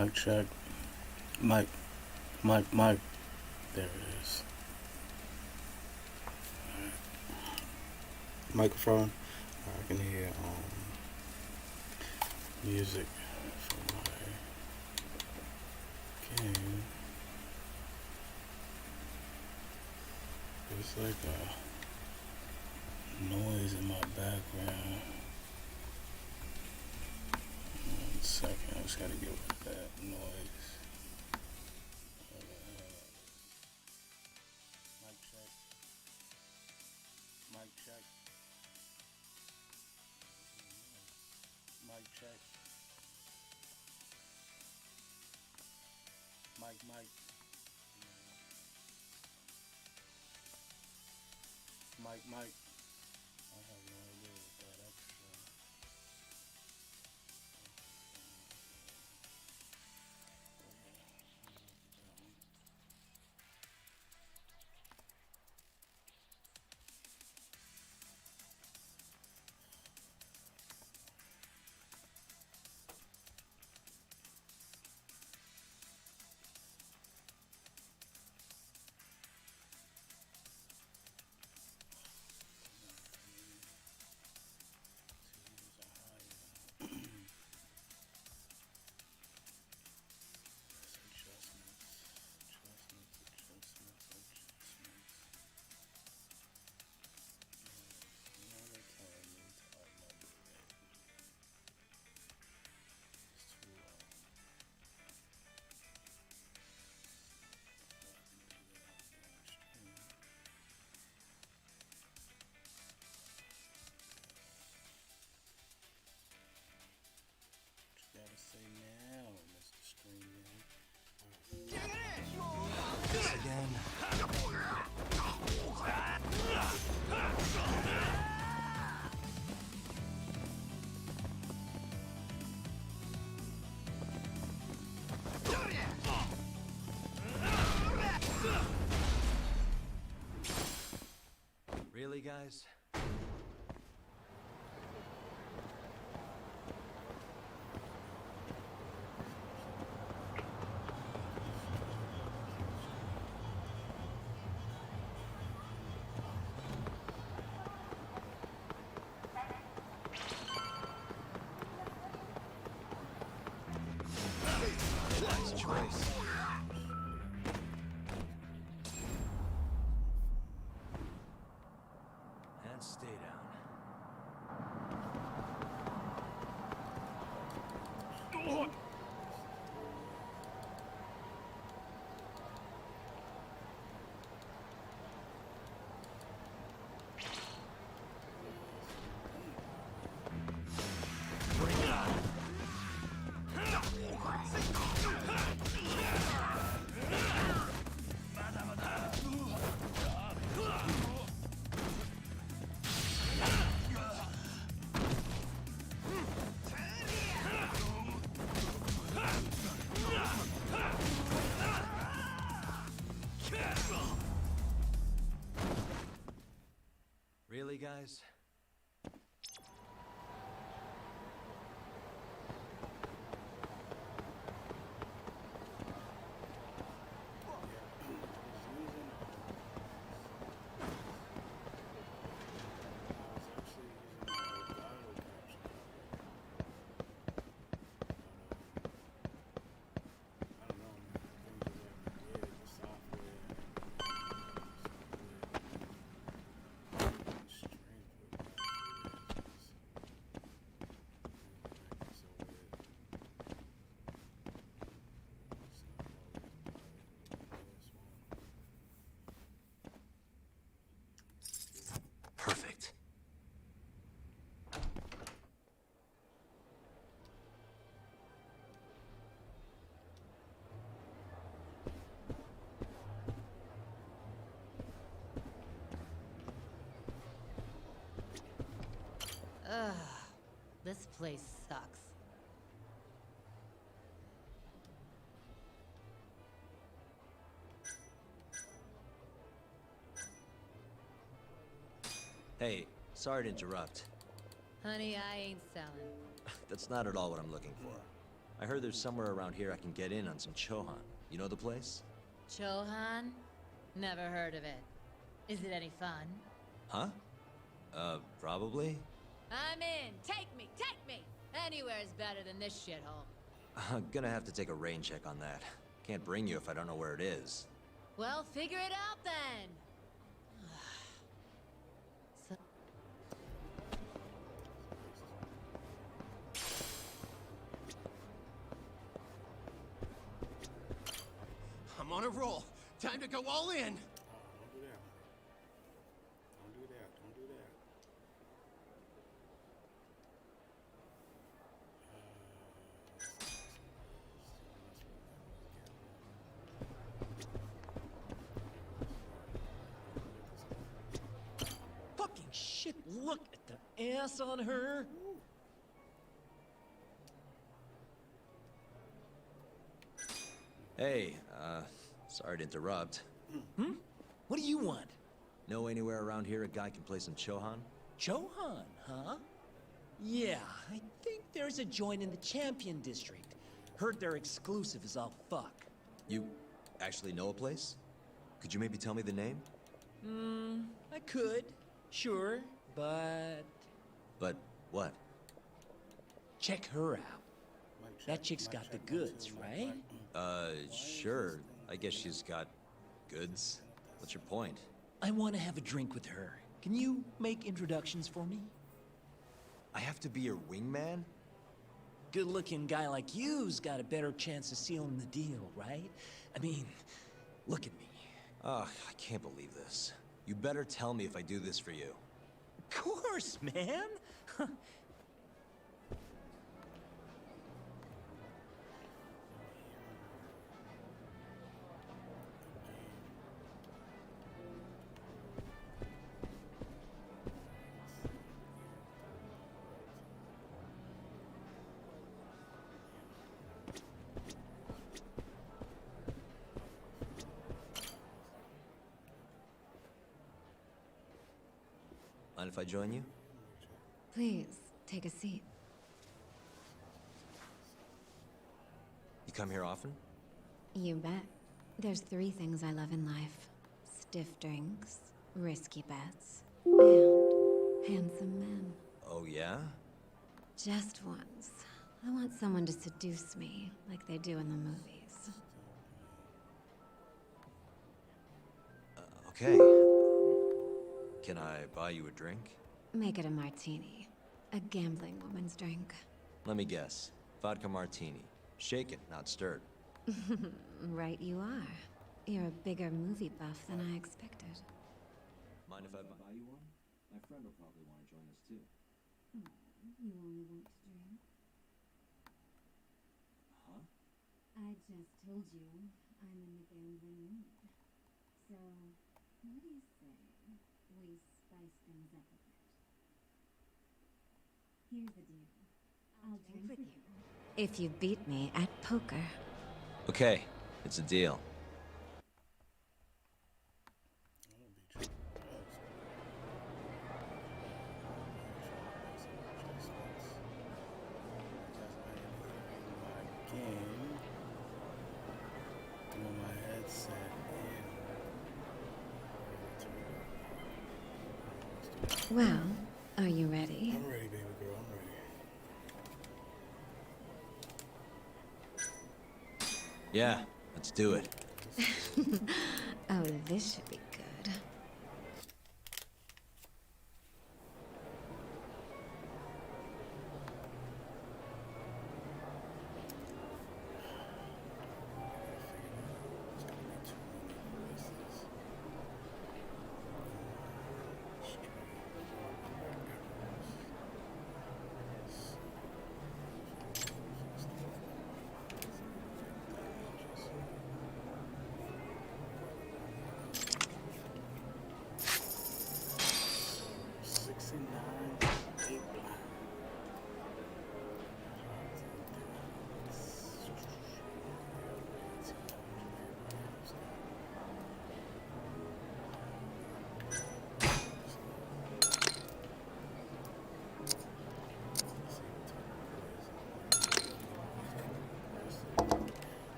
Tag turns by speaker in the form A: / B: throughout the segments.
A: Mic check. Mic, mic. There it is. Microphone. I can hear music from my game. It's like a noise in my background. 1 second, I just gotta get rid of that noise. Mic check. Mic check. Mic check. Mic. Mic. I have no idea what that extra. Gotta say now, Mr. Screaming.
B: This again. Really, guys? Nice choice. And stay down. Bring it on. Really, guys? Perfect.
C: Ugh, this place sucks.
B: Hey, sorry to interrupt.
C: Honey, I ain't selling.
B: That's not at all what I'm looking for. I heard there's somewhere around here I can get in on some Chohan. You know the place?
C: Chohan? Never heard of it. Is it any fun?
B: Huh? Probably?
C: I'm in. Take me. Take me. Anywhere's better than this shithole.
B: I'm gonna have to take a rain check on that. Can't bring you if I don't know where it is.
C: Well, figure it out then. So
D: I'm on a roll. Time to go all in.
A: Don't do that. Don't do that. Don't do that.
E: Fucking shit, look at the ass on her.
B: Hey, sorry to interrupt.
E: What do you want?
B: Know anywhere around here a guy can play some Chohan?
E: Chohan, huh? Yeah, I think there's a joint in the Champion District. Heard they're exclusive as all fuck.
B: You actually know a place? Could you maybe tell me the name?
E: I could, sure, but
B: But what?
E: check her out.
A: Mic check,
E: That chick's
A: mic
E: got the
A: check, 1,
E: goods,
A: 2, mic,
E: right?
A: mic.
B: Sure. I guess she's got goods. What's your point?
E: I want to have a drink with her. Can you make introductions for me?
B: I have to be your wingman?
E: Good-looking guy like you's got a better chance of sealing the deal, right? I mean, look at me.
B: Ugh, I can't believe this. You better tell me if I do this for you.
E: Of course, man!
B: Mind if I join you?
F: Please, take a seat.
B: You come here often?
F: You bet. There's 3 things I love in life. Stiff drinks, risky bets, and handsome men.
B: Oh, yeah?
F: Just once. I want someone to seduce me, like they do in the movies.
B: Okay. Can I buy you a drink?
F: Make it a martini. A gambling woman's drink.
B: Let me guess. Vodka martini. Shaken, not stirred.
F: Right you are. You're a bigger movie buff than I expected.
B: Mind if I buy you one? My friend will probably want to join us too.
F: You only want to drink?
B: Huh?
F: I just told you I'm in the gambling mood. So, what do you say we spice things up a bit? Here's the deal. I'll drink with you. If you beat me at poker.
B: Okay, it's a deal.
F: Well, are you ready?
A: I'm ready, baby girl. I'm ready.
B: Yeah, let's do it.
F: Oh, this should be good.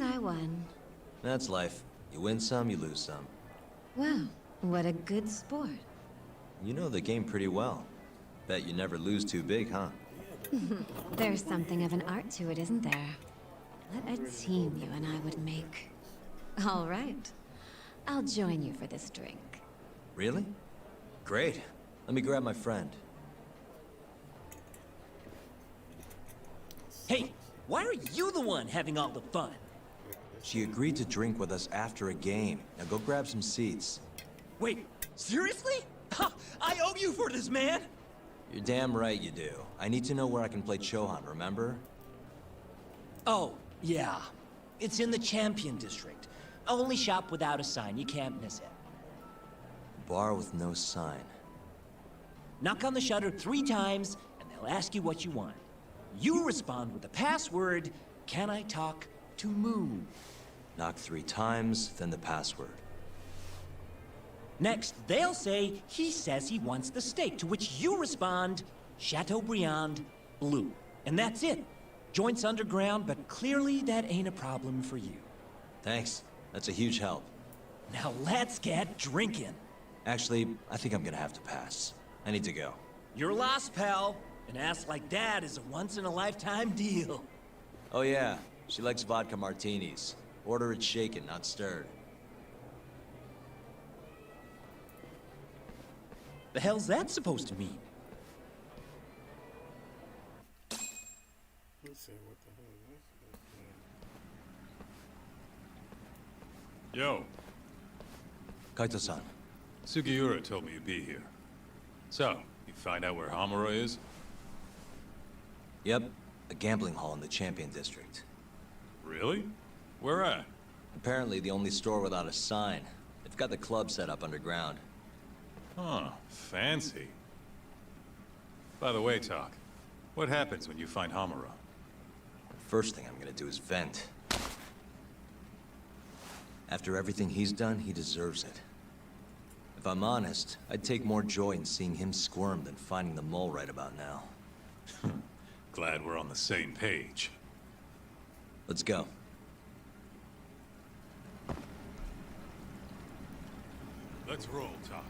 F: Suppose I won.
B: That's life. You win some, you lose some.
F: Wow, what a good sport.
B: You know the game pretty well. Bet you never lose too big, huh?
F: There's something of an art to it, isn't there? What a team you and I would make. All right. I'll join you for this drink.
B: Really? Great. Let me grab my friend.
E: Hey, why are you the one having all the fun?
B: She agreed to drink with us after a game. Now go grab some seats.
E: Wait, seriously? Ha, I owe you for this, man!
B: You're damn right you do. I need to know where I can play Chohan, remember?
E: Oh, yeah. It's in the Champion District. Only shop without a sign, you can't miss it.
B: Bar with no sign.
E: Knock on the shutter 3 times, and they'll ask you what you want. You respond with the password, "Can I talk to Moon?"
B: Knock 3 times, then the password.
E: Next, they'll say, "He says he wants the steak," to which you respond, "Chateaubriand Blue." And that's it. Joint's underground, but clearly that ain't a problem for you.
B: Thanks. That's a huge help.
E: Now let's get drinking.
B: Actually, I think I'm gonna have to pass. I need to go.
E: You're lost, pal. An ass like that is a once-in-a-lifetime deal.
B: Oh yeah, she likes vodka martinis. Order it shaken, not stirred.
E: The hell's that supposed to mean?
A: Let's see what the hell is this?
G: Yo,
B: Kaito-san.
G: Sugiura told me you'd be here. So, you find out where Hamura is?
B: Yep, a gambling hall in the Champion District.
G: Really? Where at?
B: Apparently the only store without a sign. They've got the club set up underground.
G: Huh, fancy. By the way, Talk, what happens when you find Hamura?
B: First thing I'm gonna do is vent. After everything he's done, he deserves it. If I'm honest, I'd take more joy in seeing him squirm than finding the mole right about now.
G: Glad we're on the same page.
B: Let's go.
G: Let's roll, Talk.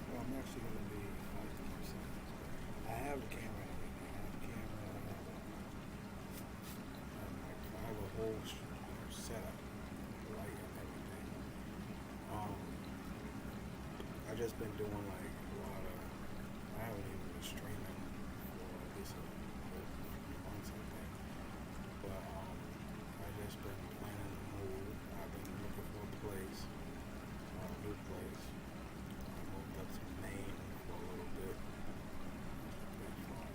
A: I'm actually going to be I have a camera. I have a whole setup, light and everything. I just been doing like a lot of. I haven't even been streaming for at least a few months, I think. But I just been planning to move. I've been looking for a place, a new place. I moved up to Maine for a little bit. It's been fun.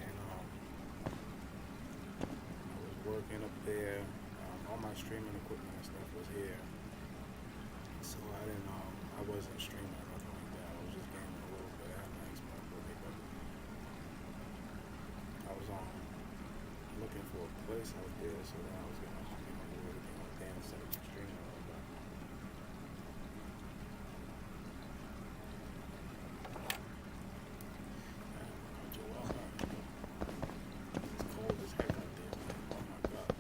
A: And I was working up there. All my streaming equipment and stuff was here. So I didn't I wasn't streaming or nothing like that. I was just gaming a little bit. I had my Xbox with me, but I was looking for a place out there so that I was gonna stream and do everything like that instead of streaming all that. It's cold as heck out there, man. Oh my god.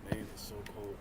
A: Man, it's so cold.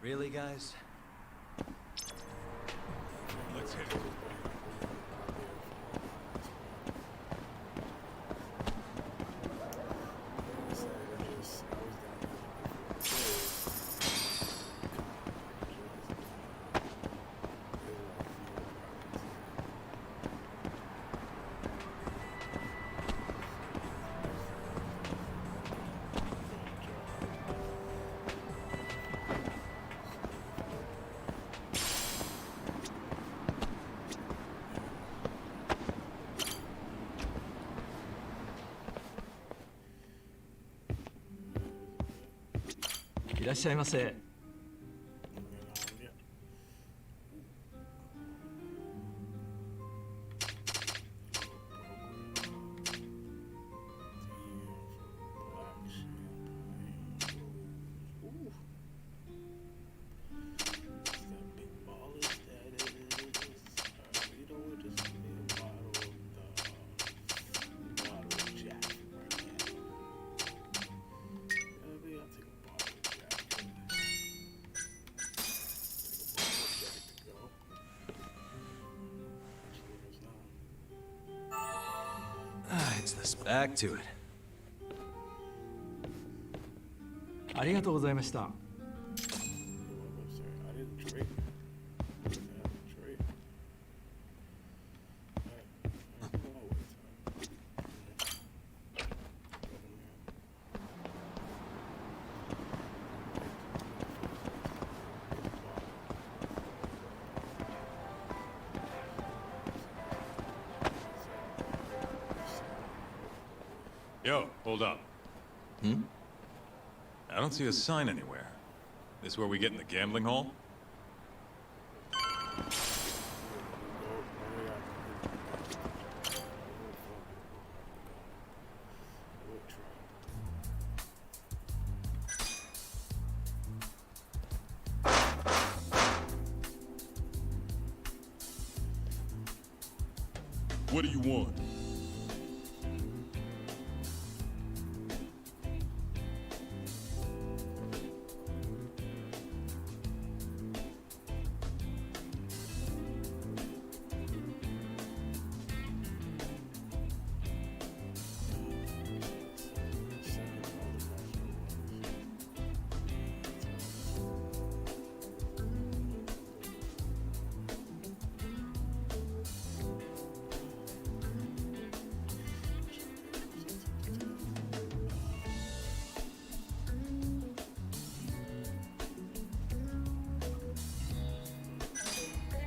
B: Really, guys?
G: Let's hit it.
B: It's this. Back to it.
H: ありがとうございました。
A: I didn't trade. I didn't trade.
G: Yo, hold up. I don't see a sign anywhere. This where we get in the gambling hall?
I: What do you want?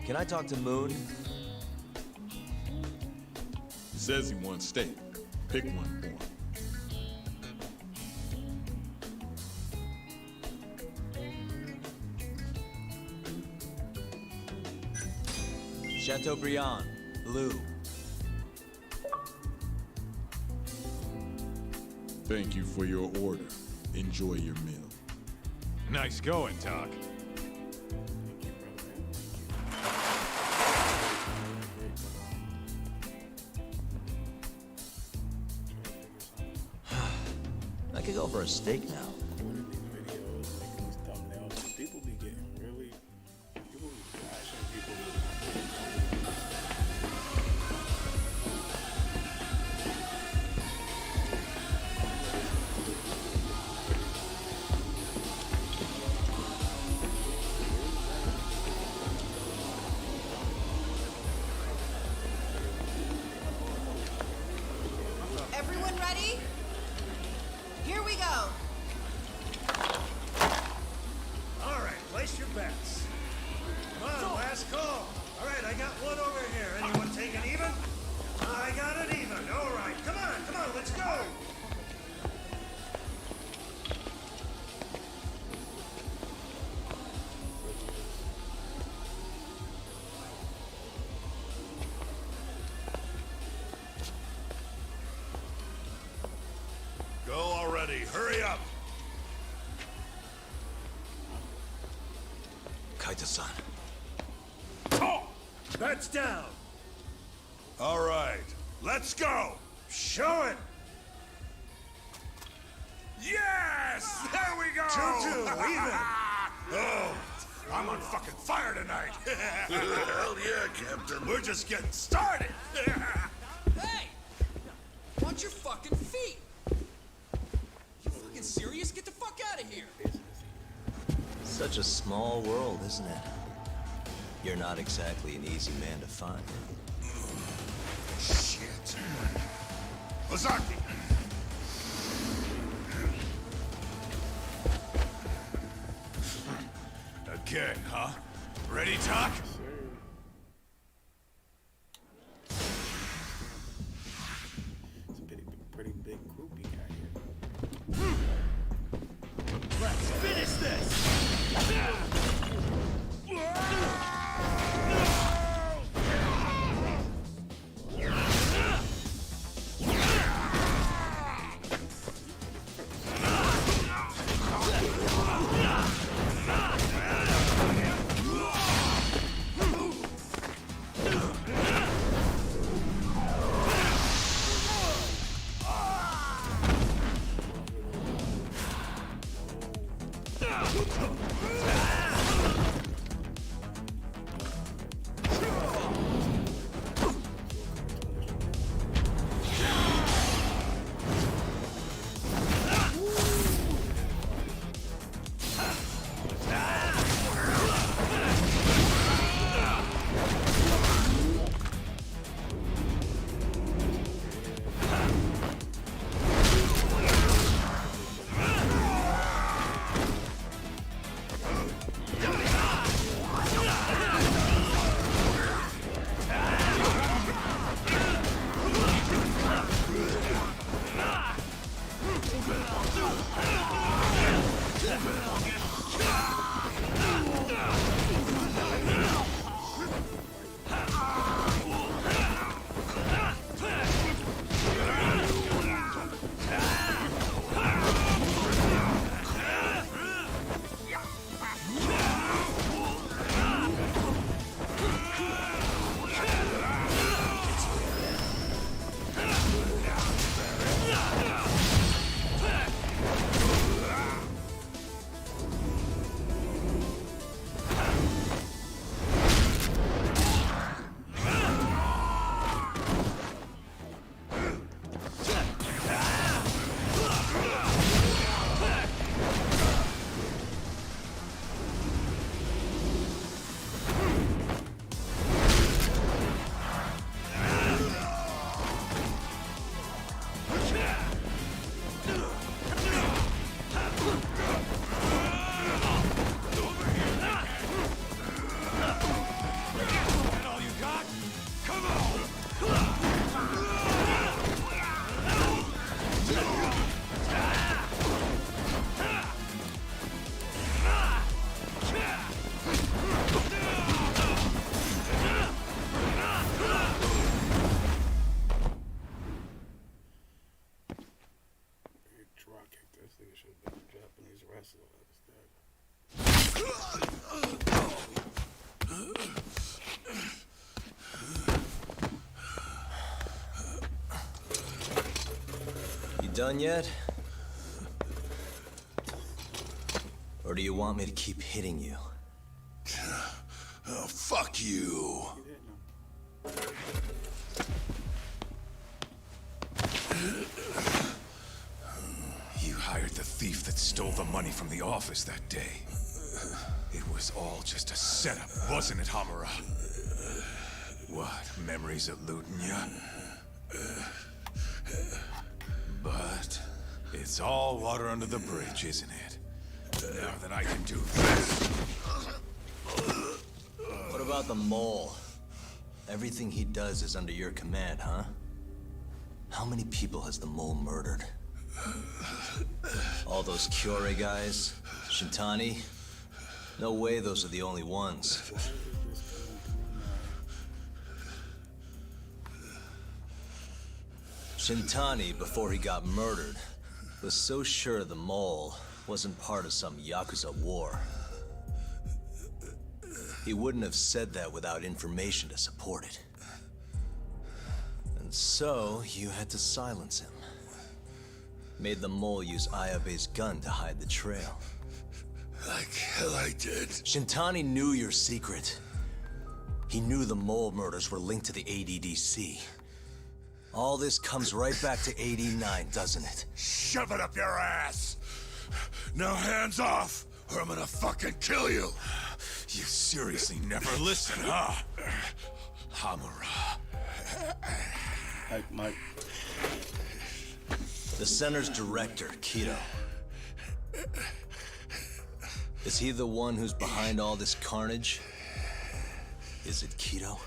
B: Can I talk to Moon?
I: Says he wants steak. Pick one for him.
B: Chateaubriand, Blue.
I: Thank you for your order. Enjoy your meal.
G: Nice going, Talk.
B: I could go for a steak now.
A: One of these videos, making these thumbnails, people be getting really, people be flashing, people be
J: Everyone ready? Here we go.
K: All right, place your bets. Come on, last call. All right, I got one over here. Anyone taking even? I got it even. All right, come on, let's go.
I: Go already. Hurry up.
B: Kaita-san.
K: Bets down.
I: All right. Let's go.
K: Show it.
I: Yes! There we go!
K: 2-2, even.
I: Oh,
K: I'm on fucking fire tonight.
I: Hell yeah, Captain.
K: We're just getting started.
D: Hey! Watch your fucking feet! You fucking serious? Get the fuck out of here!
B: Such a small world, isn't it? You're not exactly an easy man to find.
K: Shit. Ozaki! Again, huh? Ready, Doc?
A: It's a pretty big group you got here.
K: Let's finish this!
B: Done yet? Or do you want me to keep hitting you?
I: Oh, fuck you.
K: You hired the thief that stole the money from the office that day. It was all just a setup, wasn't it, Hamura? What, memories eluding ya? But it's all water under the bridge, isn't it? Now that I can do this.
B: What about the mole? Everything he does is under your command, huh? How many people has the mole murdered? All those Kyorei guys? Shintani? No way those are the only ones. Shintani, before he got murdered, was so sure the mole wasn't part of some Yakuza war. He wouldn't have said that without information to support it. And so, you had to silence him. Made the mole use Ayabe's gun to hide the trail.
I: Like hell I did.
B: Shintani knew your secret. He knew the mole murders were linked to the ADDC. All this comes right back to 89, doesn't it?
I: Shove it up your ass! Now hands off, or I'm gonna fucking kill you!
K: You seriously never listen, huh? Hamura.
A: Mike.
B: The center's director, Kido. Is he the one who's behind all this carnage? Is it Kido?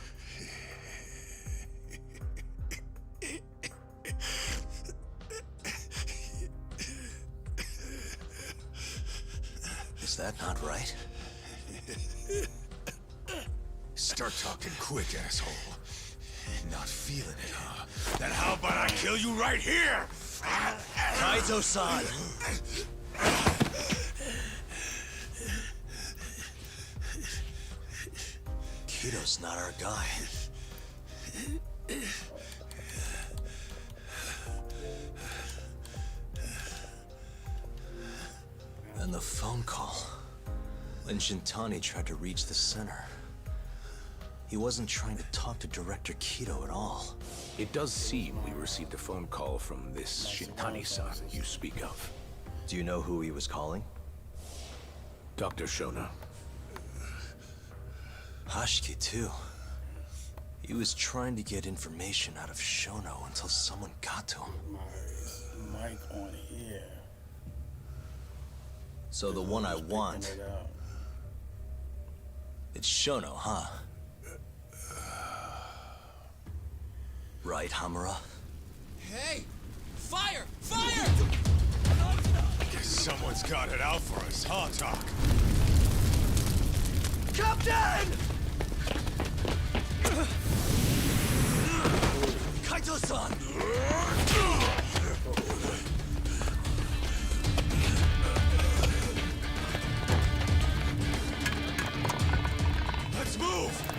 B: Is that not right?
K: Start talking quick, asshole. Not feeling it, huh? Then how about I kill you right here?
B: Kaito-san! Kido's not our guy. And the phone call. When Shintani tried to reach the center, he wasn't trying to talk to Director Kido at all.
L: It does seem we received a phone call from this Shintani-san you speak of.
B: Do you know who he was calling?
L: Dr. Shona.
B: Hashiki, too. He was trying to get information out of Shono until someone got to him.
A: My mic on here.
B: So the one I want, it's Shono, huh? Right, Hamura?
D: Hey! Fire! Fire!
K: Guess someone's got it out for us, huh, Doc?
B: Captain! Kaito-san!
K: Let's move!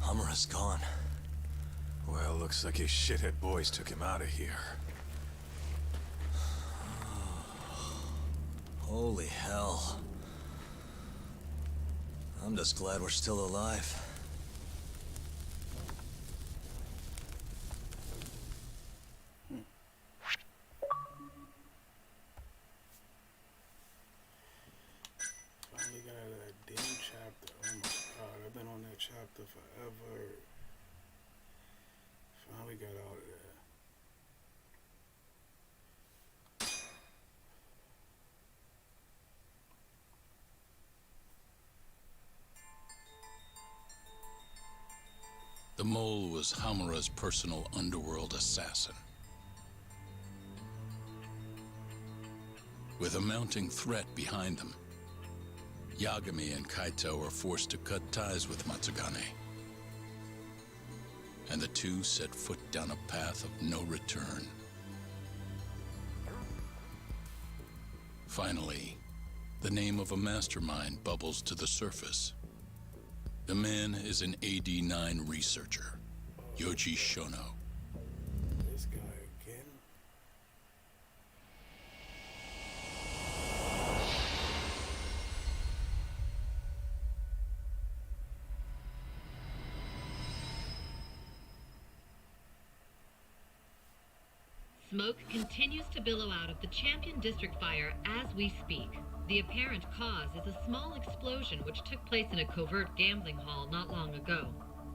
B: Hamura's gone.
K: Well, looks like his shithead boys took him out of here.
B: Holy hell. I'm just glad we're still alive.
A: Finally got out of that damn chapter. Oh my god, I've been on that chapter forever. Finally got out of there.
M: The mole was Hamura's personal underworld assassin. With a mounting threat behind them, Yagami and Kaito are forced to cut ties with Matsugane. And the two set foot down a path of no return. Finally, the name of a mastermind bubbles to the surface. The man is an AD-9 researcher, Yoji Shono.
A: This guy again?
N: Smoke continues to billow out of the Champion District fire as we speak. The apparent cause is a small explosion which took place in a covert gambling hall not long ago.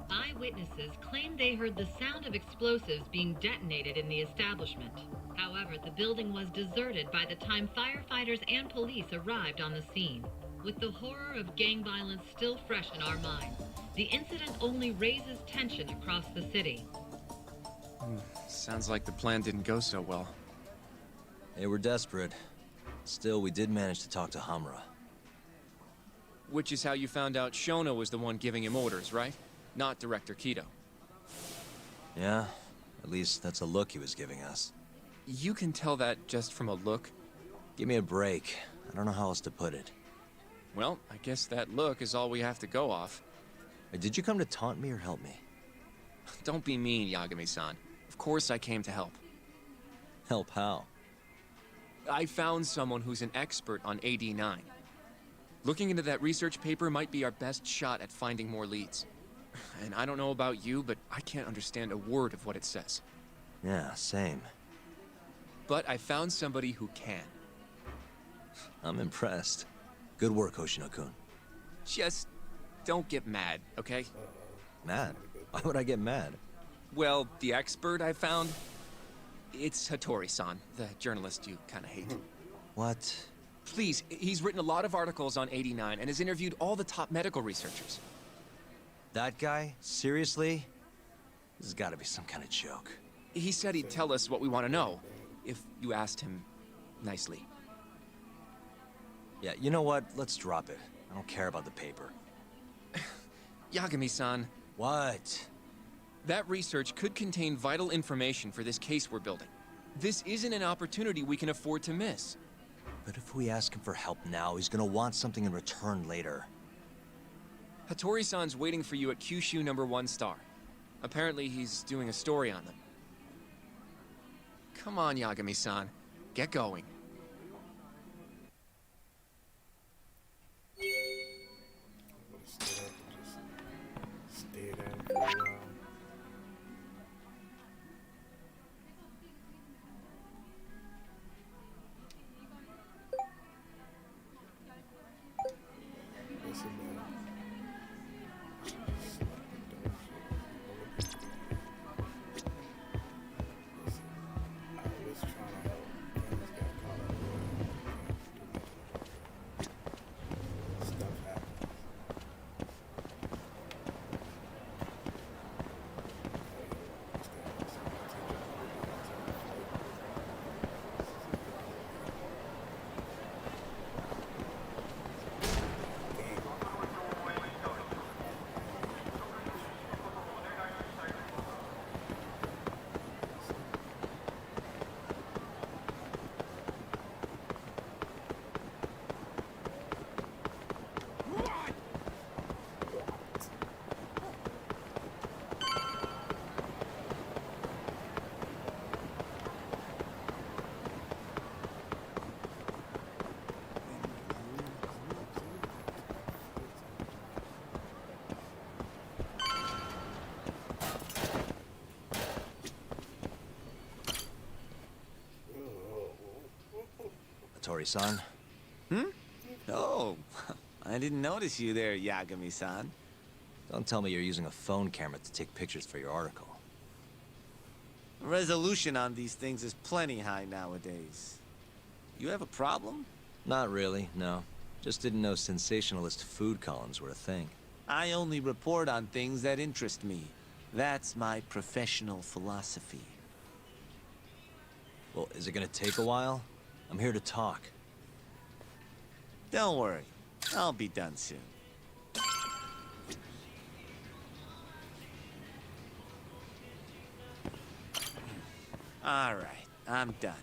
N: Eyewitnesses claim they heard the sound of explosives being detonated in the establishment. However, the building was deserted by the time firefighters and police arrived on the scene. With the horror of gang violence still fresh in our minds, the incident only raises tension across the city.
D: Sounds like the plan didn't go so well.
B: They were desperate. Still, we did manage to talk to Hamura.
D: Which is how you found out Shono was the one giving him orders, right? Not Director Kido.
B: Yeah, at least that's a look he was giving us.
D: You can tell that just from a look?
B: Give me a break. I don't know how else to put it.
D: Well, I guess that look is all we have to go off.
B: Did you come to taunt me or help me?
D: Don't be mean, Yagami-san. Of course I came to help.
B: Help how?
D: I found someone who's an expert on AD9. Looking into that research paper might be our best shot at finding more leads. And I don't know about you, but I can't understand a word of what it says.
B: Yeah, same.
D: But I found somebody who can.
B: I'm impressed. Good work, Hoshino-kun.
D: Just don't get mad, okay?
B: Mad? Why would I get mad?
D: Well, the expert I found, it's Hattori-san, the journalist you kind of hate.
B: What?
D: Please, he's written a lot of articles on 89 and has interviewed all the top medical researchers.
B: That guy? Seriously? This has got to be some kind of joke.
D: He said he'd tell us what we want to know, if you asked him nicely.
B: Yeah, you know what? Let's drop it. I don't care about the paper.
D: Yagami-san.
B: What?
D: That research could contain vital information for this case we're building. This isn't an opportunity we can afford to miss.
B: But if we ask him for help now, he's gonna want something in return later.
D: Hattori-san's waiting for you at Kyushu #1 star. Apparently he's doing a story on them. Come on, Yagami-san. Get going.
A: Stay there for a while. Listen, man. I was trying to help. Things got caught up in it. Stuff happens.
B: Hattori-san?
O: Oh, I didn't notice you there, Yagami-san.
B: Don't tell me you're using a phone camera to take pictures for your article.
O: Resolution on these things is plenty high nowadays. You have a problem?
B: Not really, no. Just didn't know sensationalist food columns were a thing.
O: I only report on things that interest me. That's my professional philosophy.
B: Well, is it gonna take a while? I'm here to talk.
O: Don't worry. I'll be done soon. All right, I'm done.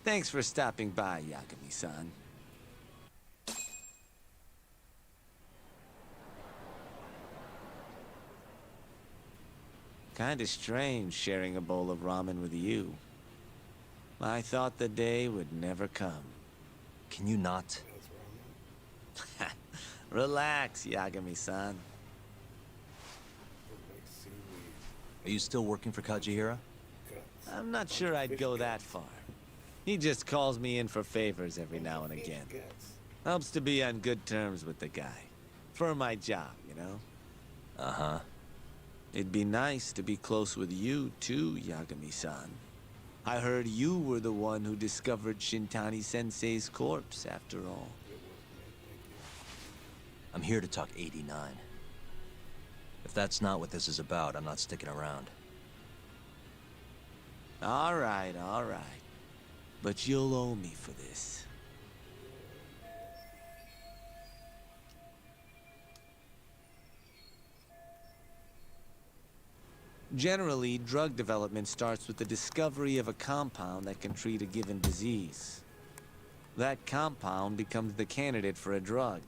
O: Thanks for stopping by, Yagami-san. Kinda strange sharing a bowl of ramen with you. I thought the day would never come.
B: Can you not?
O: Relax, Yagami-san.
B: Are you still working for Kajihira?
O: I'm not sure I'd go that far. He just calls me in for favors every now and again. Helps to be on good terms with the guy. For my job, you know?
B: Uh-huh.
O: It'd be nice to be close with you, too, Yagami-san. I heard you were the one who discovered Shintani-sensei's corpse, after all.
B: I'm here to talk 89. If that's not what this is about, I'm not sticking around.
O: All right. But you'll owe me for this. Generally, drug development starts with the discovery of a compound that can treat a given disease. That compound becomes the candidate for a drug.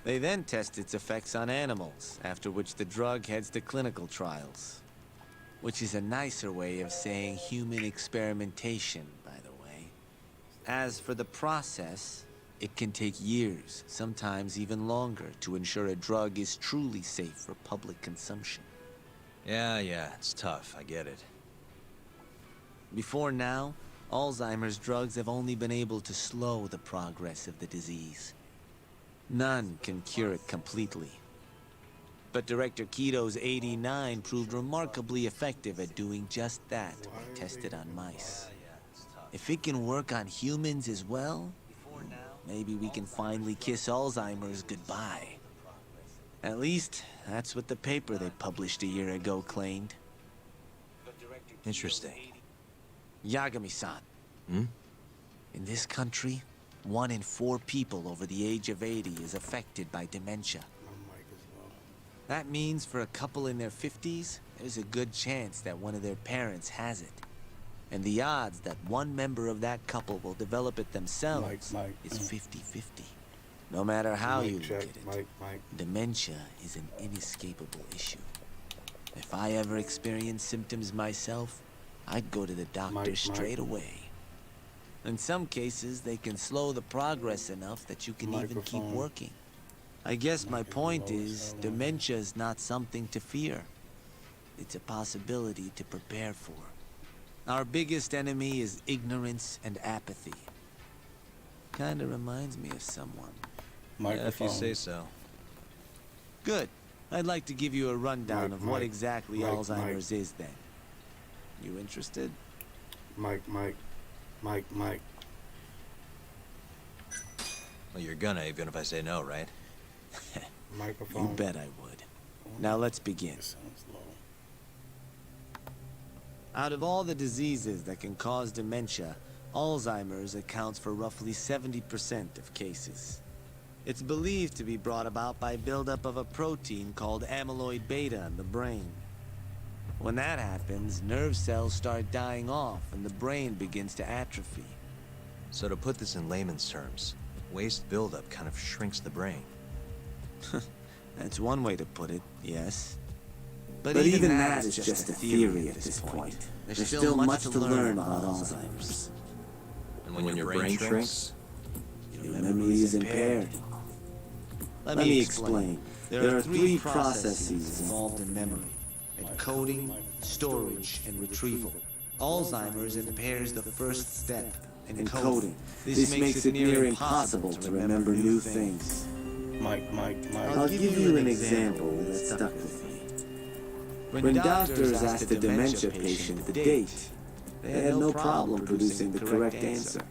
O: They then test its effects on animals, after which the drug heads to clinical trials. Which is a nicer way of saying human experimentation, by the way. As for the process, it can take years, sometimes even longer, to ensure a drug is truly safe for public consumption.
B: Yeah, it's tough, I get it.
O: Before now, Alzheimer's drugs have only been able to slow the progress of the disease. None can cure it completely. But Director Keto's 89 proved remarkably effective at doing just that when tested on mice. If it can work on humans as well, maybe we can finally kiss Alzheimer's goodbye. At least, that's what the paper they published a year ago claimed.
B: Interesting.
O: Yagami-san. In this country, 1 in 4 people over the age of 80 is affected by dementia. That means for a couple in their 50s, there's a good chance that one of their parents has it. And the odds that one member of that couple will develop it themselves is 50-50. No matter how you look at it, dementia is an inescapable issue. If I ever experience symptoms myself, I'd go to the doctor straight away. In some cases, they can slow the progress enough that you can even keep working. I guess my point is, dementia is not something to fear. It's a possibility to prepare for. Our biggest enemy is ignorance and apathy. Kinda reminds me of someone.
B: Yeah, if you say so.
O: Good. I'd like to give you a rundown of what exactly Alzheimer's is then. You interested?
A: Mike.
B: Well, you're gonna, even if I say no, right?
A: Microphone.
O: You bet I would. Now let's begin. Out of all the diseases that can cause dementia, Alzheimer's accounts for roughly 70% of cases. It's believed to be brought about by buildup of a protein called amyloid beta in the brain. When that happens, nerve cells start dying off and the brain begins to atrophy.
B: So to put this in layman's terms, waste buildup kind of shrinks the brain.
O: That's one way to put it, yes. But even that is just a theory at this point. There's still much to learn about Alzheimer's.
B: And when your brain shrinks,
O: your memory is impaired. Let me explain. There are 3 processes involved in memory: encoding, storage, and retrieval. Alzheimer's impairs the first step, encoding. This makes it near impossible to remember new things.
A: Mike.
O: I'll give you an example that stuck with me. When doctors asked a dementia patient the date, they had no problem producing the correct answer.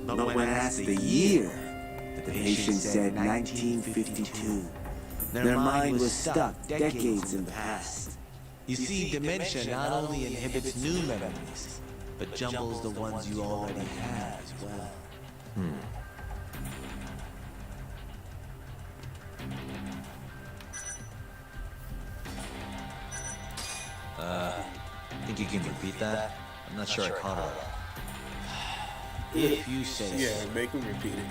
O: But when asked the year, the patient said 1952. Their mind was stuck decades in the past. You see, dementia not only inhibits new memories, but jumbles the ones you already have as well.
B: Think you can repeat that? I'm not sure I caught all that.
O: If you say so.
A: Yeah, make me repeat it.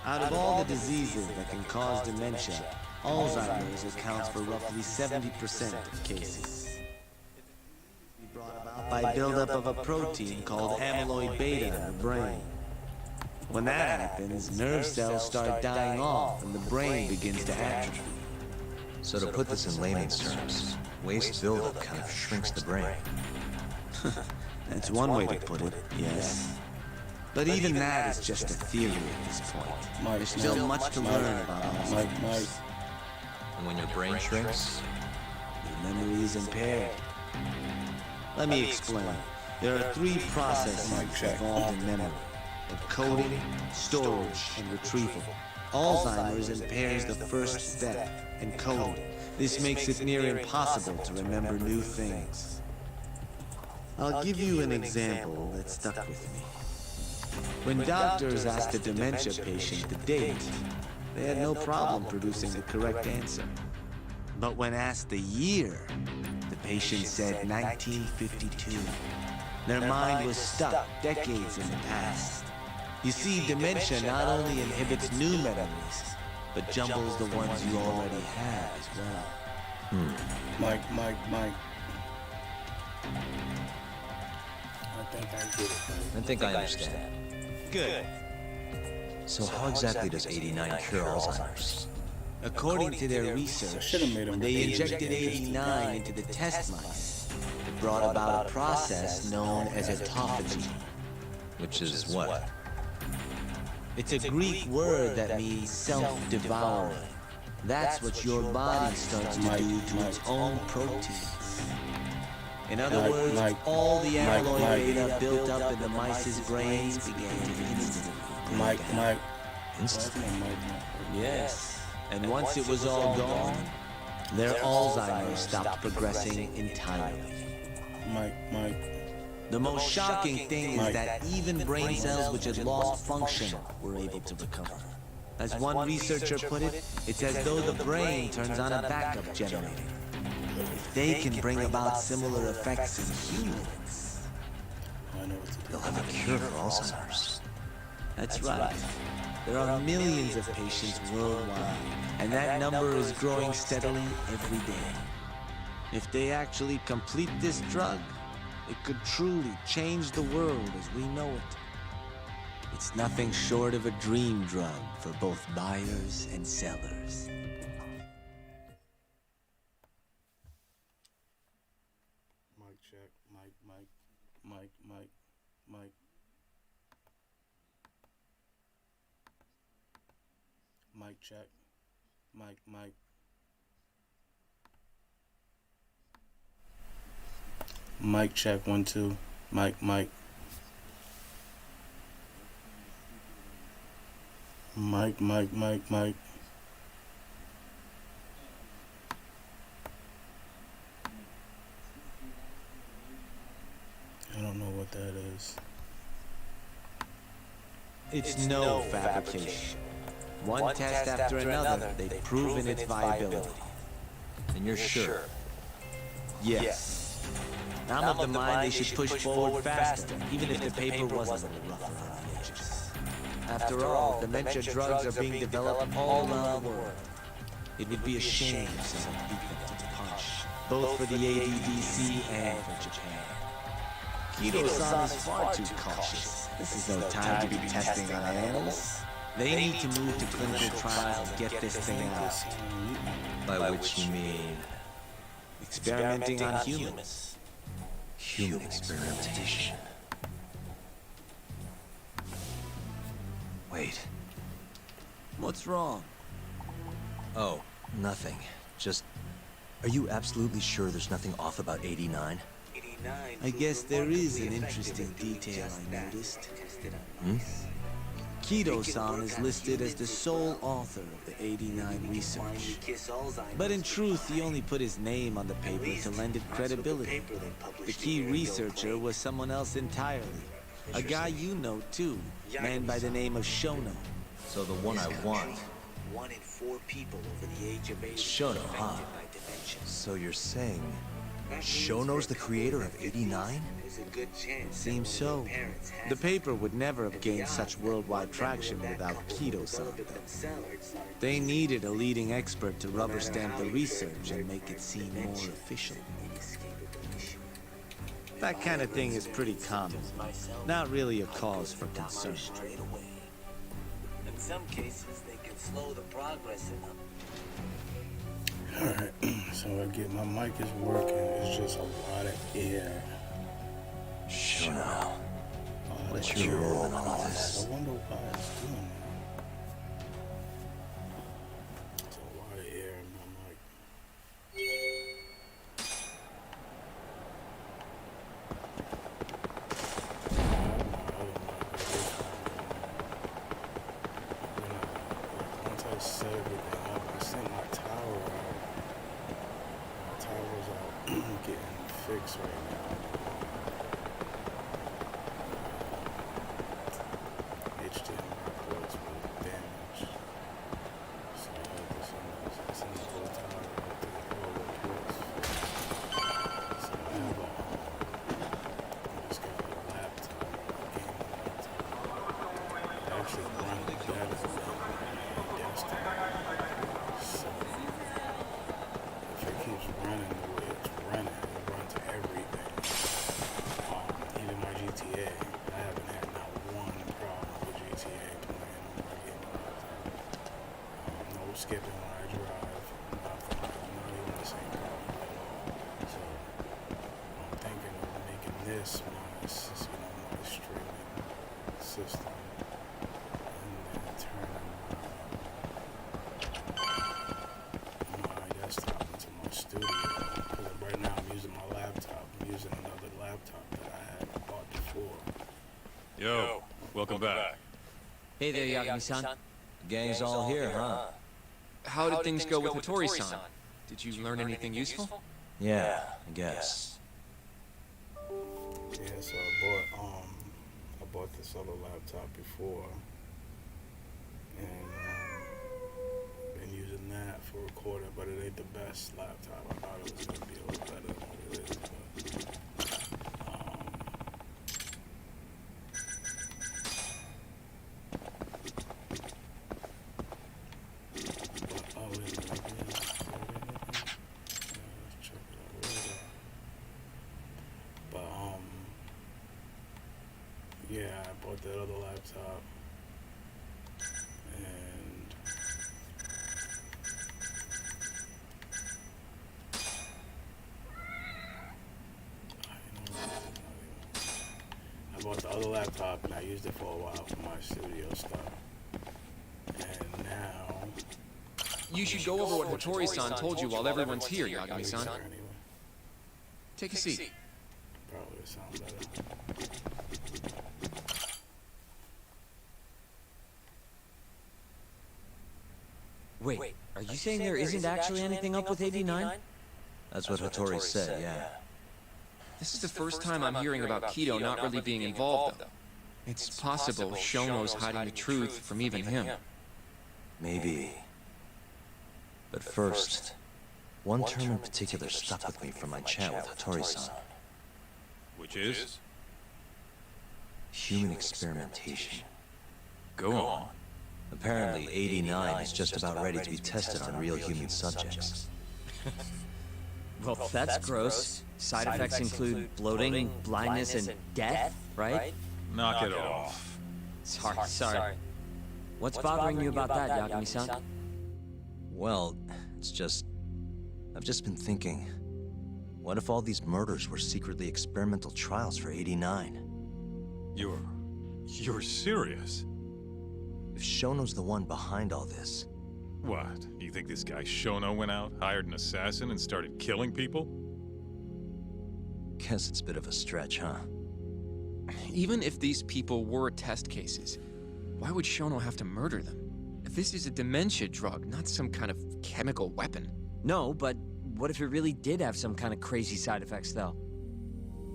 O: Out of all the diseases that can cause dementia, Alzheimer's accounts for roughly 70% of cases. By buildup of a protein called amyloid beta in the brain. When that happens, nerve cells start dying off and the brain begins to atrophy.
B: So to put this in layman's terms, waste buildup kind of shrinks the brain.
O: That's one way to put it, yes. But even that is just a theory at this point. There's still much to learn about Alzheimer's.
B: And when your brain shrinks,
O: your memory is impaired. Let me explain. There are 3 processes involved in memory: encoding, storage, and retrieval. Alzheimer's impairs the first step, encoding. This makes it near impossible to remember new things. I'll give you an example that stuck with me. When doctors asked a dementia patient the date, they had no problem producing the correct answer. But when asked the year, the patient said 1952. Their mind was stuck decades in the past. You see, dementia not only inhibits new memories, but jumbles the ones you already have as well.
A: Mike. I think I get it.
B: I think I understand.
O: Good.
B: So how exactly does 89 cure Alzheimer's?
O: According to their research, when they injected 89 into the test mice, it brought about a process known as autophagy.
B: Which is what?
O: It's a Greek word that means self-devouring. That's what your body starts to do to its own proteins. In other words, all the amyloid beta built up in the mice's brains began to instantly break down.
B: Instantly?
O: Yes. And once it was all gone, their Alzheimer's stopped progressing entirely. The most shocking thing is that even brain cells which had lost function were able to recover. As one researcher put it, it's as though the brain turns on a backup generator. If they can bring about similar effects in humans,
B: They'll have a cure for Alzheimer's.
O: that's right. There are millions of patients worldwide, and that number is growing steadily every day. If they actually complete this drug, it could truly change the world as we know it. It's nothing short of a dream drug for both buyers and sellers.
A: Mic check. Mic. Mic check. Mic. Mic check 1 2. Mic. Mic. I don't know what that is.
O: It's no fabrication. One test after another, they've proven its viability.
B: And you're sure?
O: Yes. I'm of the mind they should push forward faster, even if the paper was a little rough around the edges. After all, dementia drugs are being developed all around the world. It would be a shame if someone beat them to the punch, both for the ADDC and for Japan. Kido-san is far too cautious. This is no time to be testing on animals. They need to move to clinical trials to get this thing out.
B: By which you mean
O: experimenting on humans.
B: Human experimentation. Wait.
O: What's wrong?
B: Oh, nothing. Just, are you absolutely sure there's nothing off about 89?
O: I guess there is an interesting detail I noticed. Kido-san is listed as the sole author of the 89 research. But in truth, he only put his name on the paper to lend it credibility. The key researcher was someone else entirely. A guy you know too, a man by the name of Shono.
B: So the one I want.
O: 1 in 4 people over the age of 80
B: Shono, huh? So you're saying Shono's the creator of 89?
O: Seems so. The paper would never have gained such worldwide traction without Kido-san. They needed a leading expert to rubber stamp the research and make it seem more official. That kind of thing is pretty common. Not really a cause for concern. In some cases, they can slow the progress enough.
A: Alright, so I get my mic is working. It's just a lot of air.
B: Shono, what's your role in all of this?
A: I wonder why it's doing that. There's a lot of air in my mic. Once I set everything up, I sent my tower out. getting fixed right now. HDMI ports were damaged. So I had to send the whole tower out to get all the ports. So now I just got a laptop, a gaming laptop. It actually runs better than my desktop. So if it keeps running the way it's running, it runs everything. Even my GTA, I haven't had not one problem with GTA playing on my gaming laptop. No skipping when I drive, nothing. Not even the same problem at all. So I'm thinking of making this my streaming system, and then turning my desktop into my studio. Because right now I'm using my laptop. I'm using another laptop that I had bought before.
G: Yo, welcome back.
O: Hey there, Yagami-san.
B: Gang's all here, huh?
D: How did things go with Hattori-san? Did you learn anything useful?
B: Yeah, I guess.
A: Yeah, so I bought this other laptop before, and been using that for recording, but it ain't the best laptop. I thought it was gonna be a little better than what it is, but yeah, I bought that other laptop, and I bought the other laptop and I used it for a while for my studio stuff, and now
D: You should go over what Hattori-san told you while everyone's here, Yagami-san. Take a seat.
A: Probably would sound better.
O: Wait, are you saying there isn't actually anything up with 89?
B: That's what Hattori said, yeah.
D: This is the first time I'm hearing about Kido not really being involved, though. It's possible Shono's hiding the truth from even him.
B: Maybe. But first, one term in particular stuck with me from my chat with Hattori-san.
G: Which is?
B: Human experimentation.
G: Go on.
B: Apparently, 89 is just about ready to be tested on real human subjects.
E: Well, that's gross. Side effects include bloating, blindness, and death, right?
G: Knock it off.
E: Sorry. What's bothering you about that, Yagami-san?
B: Well, it's just... I've just been thinking... What if all these murders were secretly experimental trials for 89?
G: You're serious?
B: If Shono's the one behind all this...
G: What? You think this guy Shono went out, hired an assassin, and started killing people?
B: Guess it's a bit of a stretch, huh?
D: Even if these people were test cases, why would Shono have to murder them? This is a dementia drug, not some kind of chemical weapon.
E: No, but what if it really did have some kind of crazy side effects, though?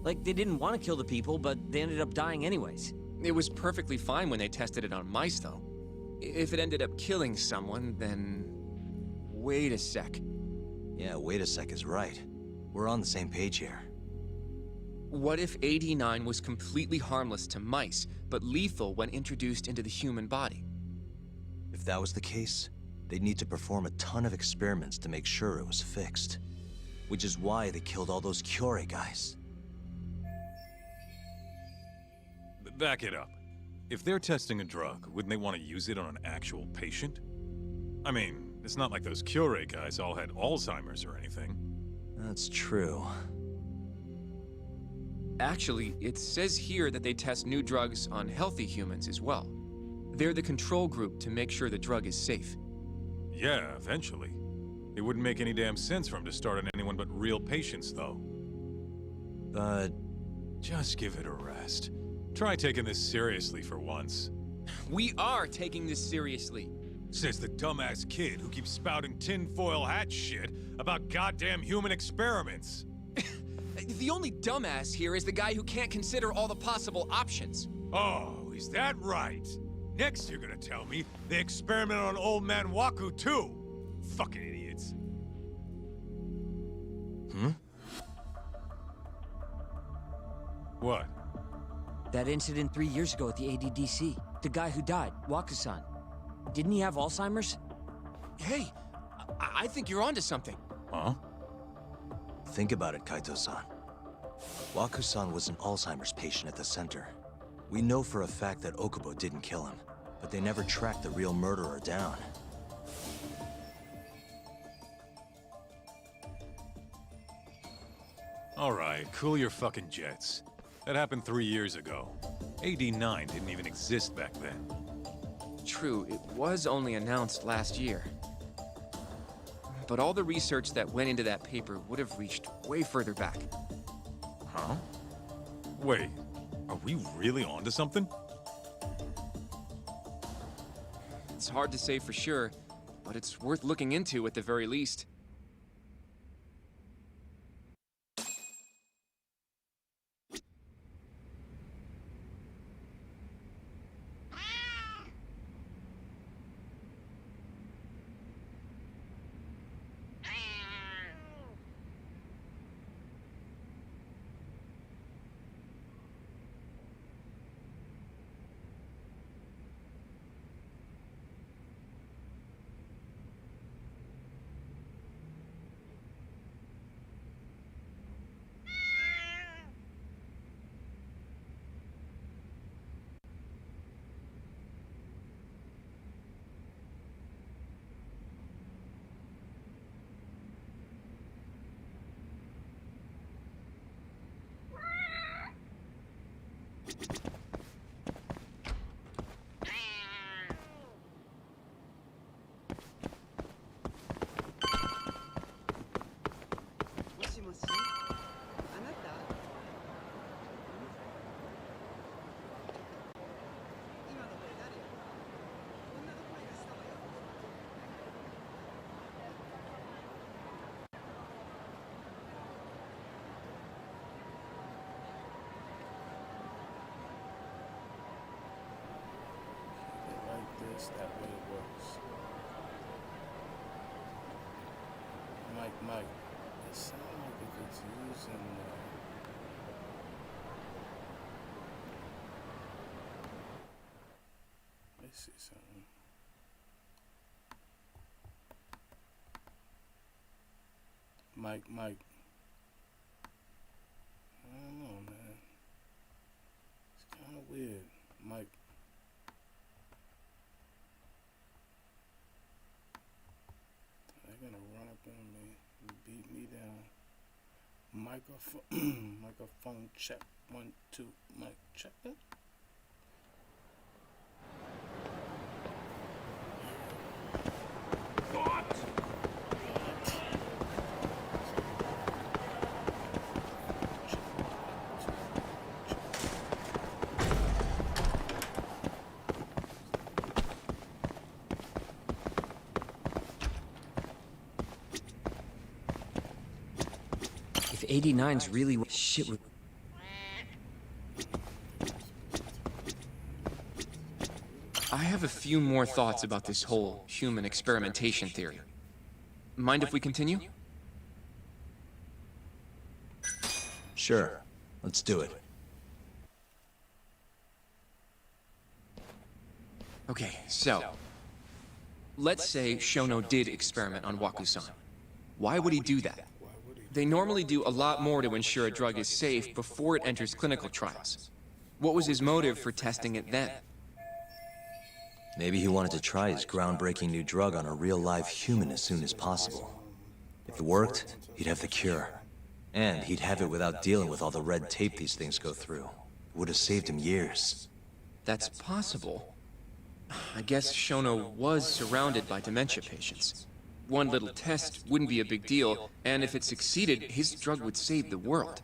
E: Like, they didn't want to kill the people, but they ended up dying anyways.
D: It was perfectly fine when they tested it on mice, though. If it ended up killing someone, then... Wait a sec.
B: Yeah, wait a sec is right. We're on the same page here.
D: What if 89 was completely harmless to mice, but lethal when introduced into the human body?
B: If that was the case, they'd need to perform a ton of experiments to make sure it was fixed. Which is why they killed all those Kyorei guys.
G: Back it up. If they're testing a drug, wouldn't they want to use it on an actual patient? I mean, it's not like those Kyorei guys all had Alzheimer's or anything.
B: That's true.
D: Actually, it says here that they test new drugs on healthy humans as well. They're the control group to make sure the drug is safe.
G: Yeah, eventually. It wouldn't make any damn sense for him to start on anyone but real patients, though.
B: But...
G: just give it a rest. Try taking this seriously for once.
D: We are taking this seriously.
G: Says the dumbass kid who keeps spouting tinfoil hat shit about goddamn human experiments.
D: The only dumbass here is the guy who can't consider all the possible options.
K: Oh, is that right? Next you're gonna tell me they experimented on old man Waku too. Fucking idiots. What?
E: That incident 3 years ago at the ADDC. The guy who died, Waku-san. Didn't he have Alzheimer's?
D: Hey, I think you're onto something.
G: Huh?
B: Think about it, Kaito-san. Waku-san was an Alzheimer's patient at the center. We know for a fact that Okubo didn't kill him, but they never tracked the real murderer down.
G: All right, cool your fucking jets. That happened 3 years ago. AD9 didn't even exist back then.
D: True, it was only announced last year. But all the research that went into that paper would have reached way further back.
G: Huh? Wait, are we really onto something?
D: It's hard to say for sure, but it's worth looking into at the very least.
A: That way it works. Mike, it sounds like if it's using let's see something. Mike, I don't know, man. It's kind of weird. Mike. They're gonna run up on me and beat me down. Microphone check. 1, 2, mic check.
E: If 89's really shit with...
D: I have a few more thoughts about this whole human experimentation theory. Mind if we continue?
B: Sure, let's do it.
D: Okay, so... let's say Shono did experiment on Waku-san. Why would he do that? They normally do a lot more to ensure a drug is safe before it enters clinical trials. What was his motive for testing it then?
B: Maybe he wanted to try his groundbreaking new drug on a real live human as soon as possible. If it worked, he'd have the cure. And he'd have it without dealing with all the red tape these things go through. It would have saved him years.
D: That's possible. I guess Shono was surrounded by dementia patients. One little test wouldn't be a big deal, and if it succeeded, his drug would save the world.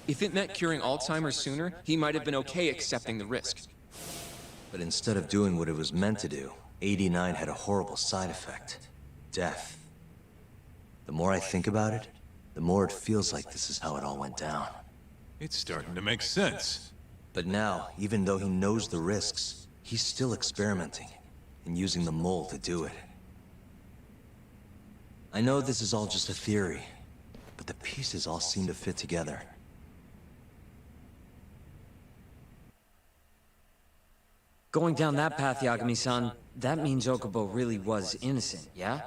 D: If it meant curing Alzheimer's sooner, he might have been okay accepting the risk.
B: But instead of doing what it was meant to do, 89 had a horrible side effect. Death. The more I think about it, the more it feels like this is how it all went down.
G: It's starting to make sense.
B: But now, even though he knows the risks, he's still experimenting and using the mole to do it. I know this is all just a theory, but the pieces all seem to fit together.
E: Going down that path, Yagami-san, that means Okubo really was innocent, yeah?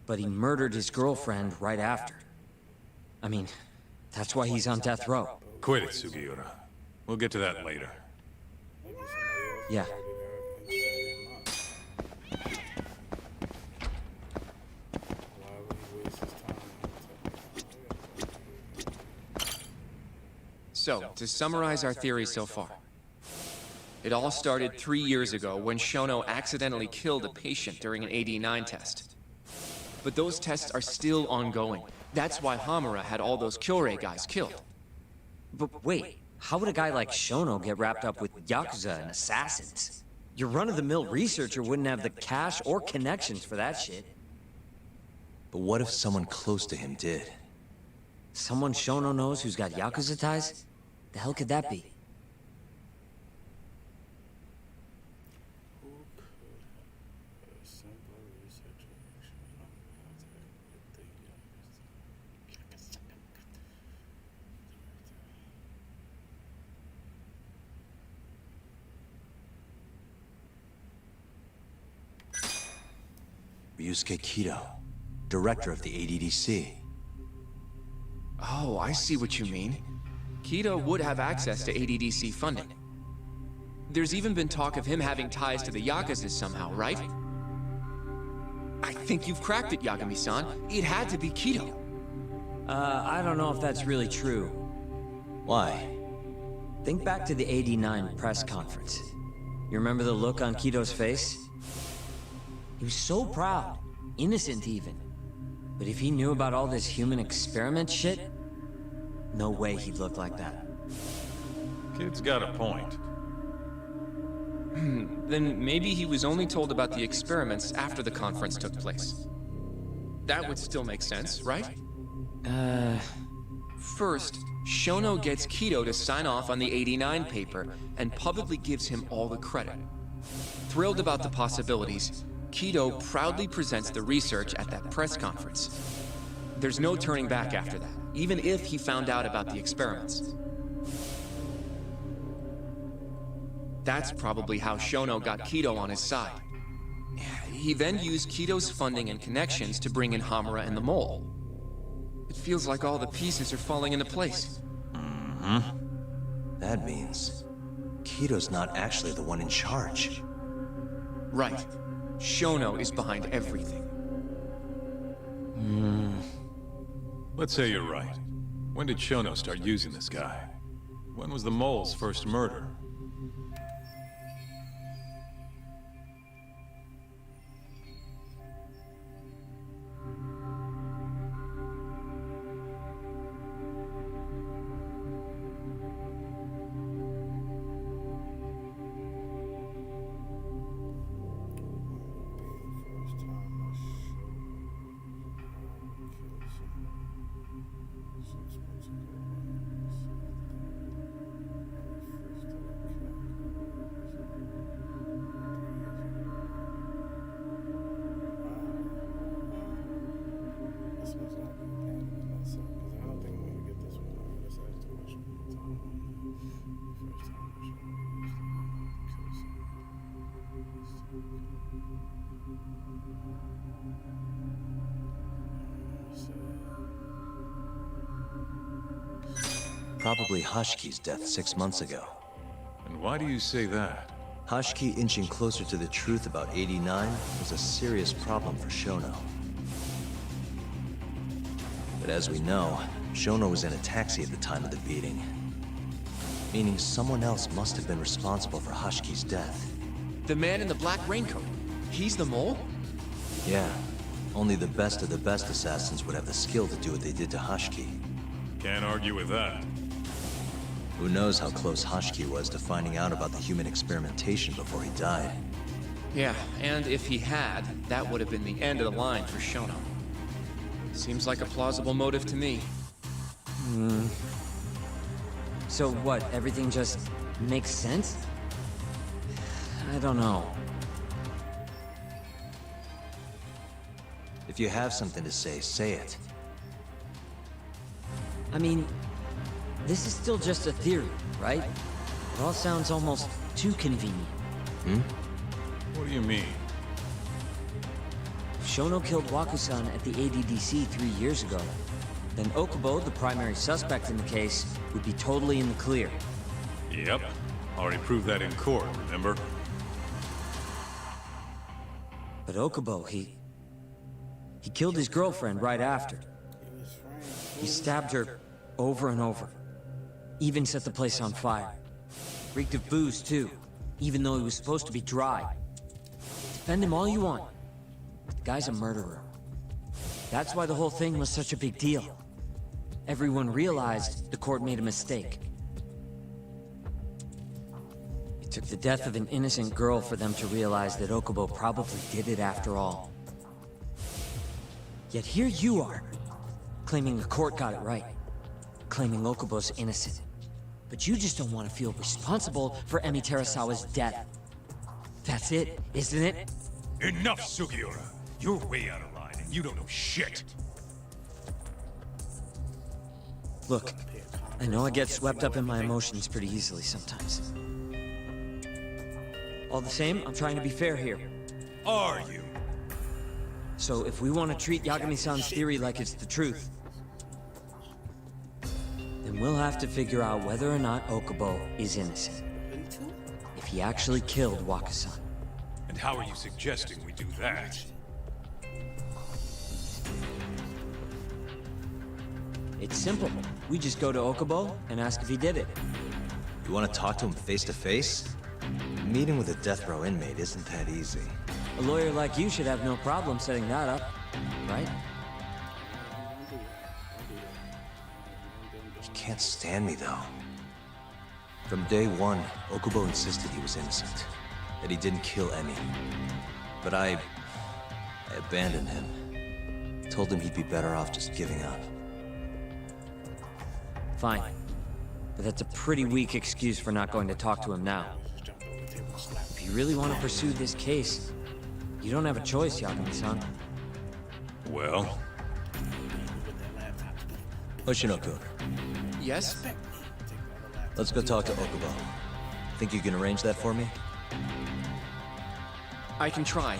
E: But he murdered his girlfriend right after. I mean, that's why he's on death row.
G: Quit it, Sugiura. We'll get to that later.
E: Yeah.
D: So, to summarize our theory so far. It all started 3 years ago when Shono accidentally killed a patient during an AD9 test. But those tests are still ongoing. That's why Hamura had all those Kyorei guys killed.
E: But wait, how would a guy like Shono get wrapped up with Yakuza and assassins? Your run-of-the-mill researcher wouldn't have the cash or connections for that shit.
B: But what if someone close to him did?
E: Someone Shono knows who's got Yakuza ties? The hell could that be?
B: Ryusuke Kido, director of the ADDC.
D: Oh, I see what you mean. Kido would have access to ADDC funding. There's even been talk of him having ties to the Yakuza somehow, right? I think you've cracked it, Yagami-san. It had to be Kido.
E: I don't know if that's really true.
B: Why?
E: Think back to the '89 press conference. You remember the look on Kido's face? He was so proud, innocent even. But if he knew about all this human experiment shit, no way he'd look like that.
G: Kid's got a point.
D: Then maybe he was only told about the experiments after the conference took place. That would still make sense, right? First, Shono gets Kido to sign off on the '89 paper and publicly gives him all the credit. Thrilled about the possibilities, Kido proudly presents the research at that press conference. There's no turning back after that, even if he found out about the experiments. That's probably how Shono got Kido on his side. He then used Kido's funding and connections to bring in Hamura and the Mole. It feels like all the pieces are falling into place.
B: That means Kido's not actually the one in charge.
D: Right. Shono is behind everything.
G: Let's say you're right. When did Shono start using this guy? When was the Mole's first murder?
B: Probably Hashki's death 6 months ago.
G: And why do you say that?
B: Hashki inching closer to the truth about '89 was a serious problem for Shono. But as we know, Shono was in a taxi at the time of the beating. Meaning someone else must have been responsible for Hashki's death.
D: The man in the black raincoat. He's the Mole?
B: Yeah. Only the best of the best assassins would have the skill to do what they did to Hashki.
G: Can't argue with that.
B: Who knows how close Hashki was to finding out about the human experimentation before he died.
D: Yeah, and if he had, that would have been the end of the line for Shono. Seems like a plausible motive to me.
E: So what, everything just makes sense? I don't know.
B: If you have something to say it.
E: I mean, this is still just a theory, right? It all sounds almost too convenient.
G: What do you mean?
E: If Shono killed Waku-san at the ADDC 3 years ago, then Okubo, the primary suspect in the case, would be totally in the clear.
G: Yep. Already proved that in court, remember?
E: But Okubo, he killed his girlfriend right after. He stabbed her over and over. Even set the place on fire. Reeked of booze, too, even though he was supposed to be dry. Defend him all you want. The guy's a murderer. That's why the whole thing was such a big deal. Everyone realized the court made a mistake. It took the death of an innocent girl for them to realize that Okubo probably did it after all. Yet here you are, claiming the court got it right. Claiming Okubo's innocent. But you just don't want to feel responsible for Emi Terasawa's death. That's it, isn't it?
K: Enough, Sugiura! You're way out of line, and you don't know shit!
E: Look, I know I get swept up in my emotions pretty easily sometimes. All the same, I'm trying to be fair here.
K: Are you?
E: So if we want to treat Yagami-san's theory like it's the truth, then we'll have to figure out whether or not Okubo is innocent. If he actually killed Waku-san.
K: And how are you suggesting we do that?
E: It's simple. We just go to Okubo and ask if he did it.
B: You want to talk to him face to face? Meeting with a death row inmate isn't that easy.
E: A lawyer like you should have no problem setting that up, right?
B: He can't stand me, though. From day one, Okubo insisted he was innocent, that he didn't kill Emi. But I abandoned him. Told him he'd be better off just giving up.
E: Fine. But that's a pretty weak excuse for not going to talk to him now. If you really want to pursue this case, you don't have a choice, Yagami-san.
G: Well?
B: Hoshino-kun.
D: Yes?
B: Let's go talk to Okubo. Think you can arrange that for me?
D: I can try.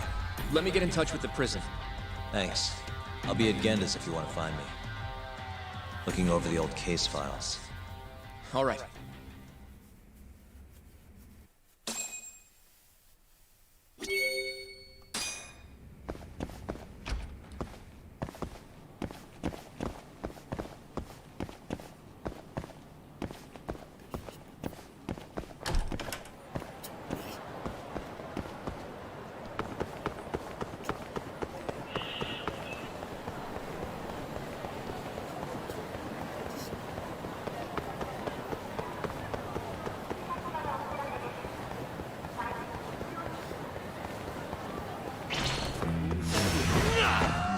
D: Let me get in touch with the prison.
B: Thanks. I'll be at Genda's if you want to find me. Looking over the old case files.
D: All right.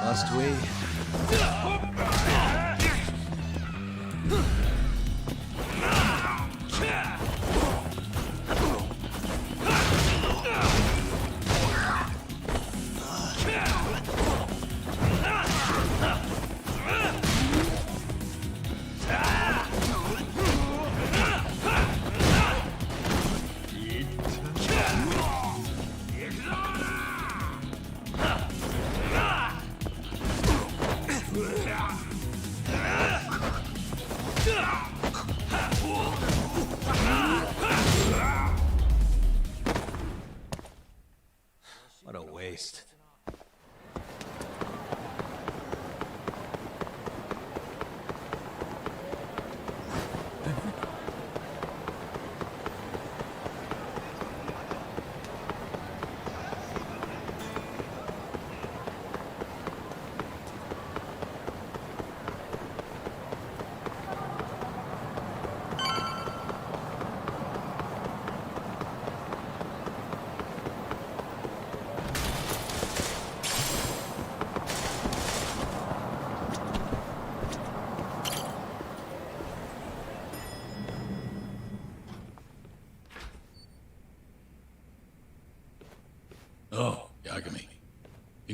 B: Must we?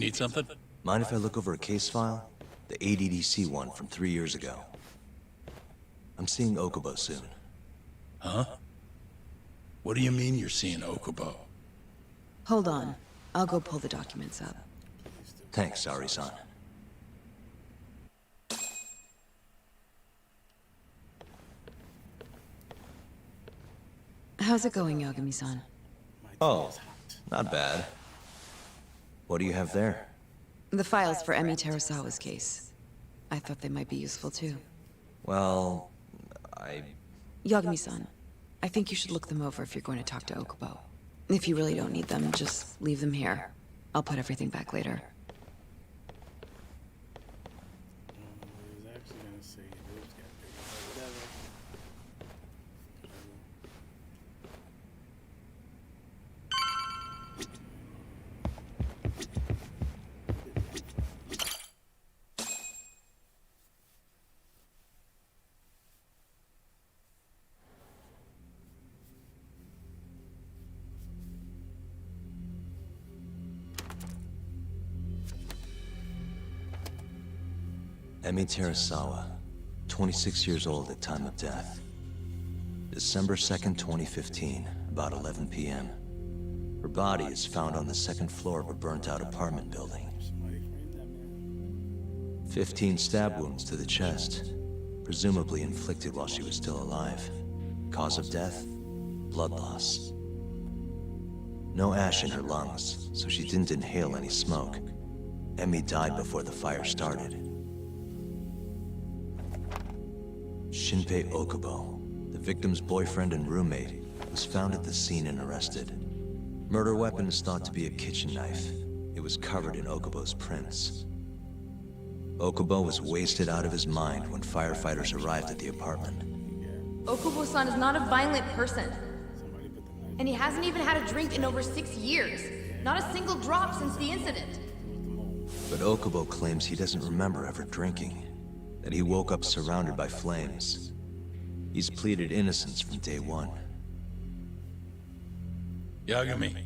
M: need something?
B: Mind if I look over a case file? The ADDC one from 3 years ago. I'm seeing Okubo soon.
M: Huh? What do you mean you're seeing Okubo?
P: Hold on. I'll go pull the documents up.
B: Thanks, Ari-san.
P: How's it going, Yagami-san?
B: Oh, not bad. What do you have there?
P: The files for Emi Terasawa's case. I thought they might be useful too.
B: Well,
P: Yagami-san, I think you should look them over if you're going to talk to Okubo. If you really don't need them, just leave them here. I'll put everything back later.
A: He was actually gonna say he was gonna pick it up, whatever.
B: Emi Terasawa, 26 years old at time of death. December 2nd, 2015, about 11 p.m. Her body is found on the second floor of a burnt-out apartment building. 15 stab wounds to the chest, presumably inflicted while she was still alive. Cause of death? Blood loss. No ash in her lungs, so she didn't inhale any smoke. Emi died before the fire started. Shinpei Okubo, the victim's boyfriend and roommate, was found at the scene and arrested. Murder weapon is thought to be a kitchen knife. It was covered in Okubo's prints. Okubo was wasted out of his mind when firefighters arrived at the apartment.
Q: Okubo-san is not a violent person. And he hasn't even had a drink in over 6 years. Not a single drop since the incident.
B: But Okubo claims he doesn't remember ever drinking, that he woke up surrounded by flames. He's pleaded innocence from day one.
M: Yagami.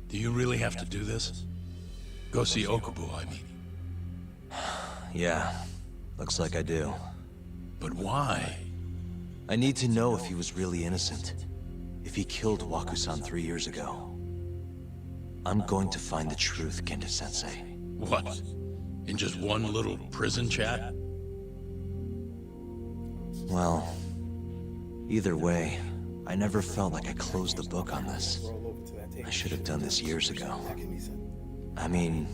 M: Do you really have to do this? Go see Okubo, I mean.
B: Yeah, looks like I do.
M: But why?
B: I need to know if he was really innocent. If he killed Waku-san 3 years ago. I'm going to find the truth, Kenta-sensei.
M: What? In just one little prison chat?
B: Well, either way, I never felt like I closed the book on this. I should have done this years ago. I mean,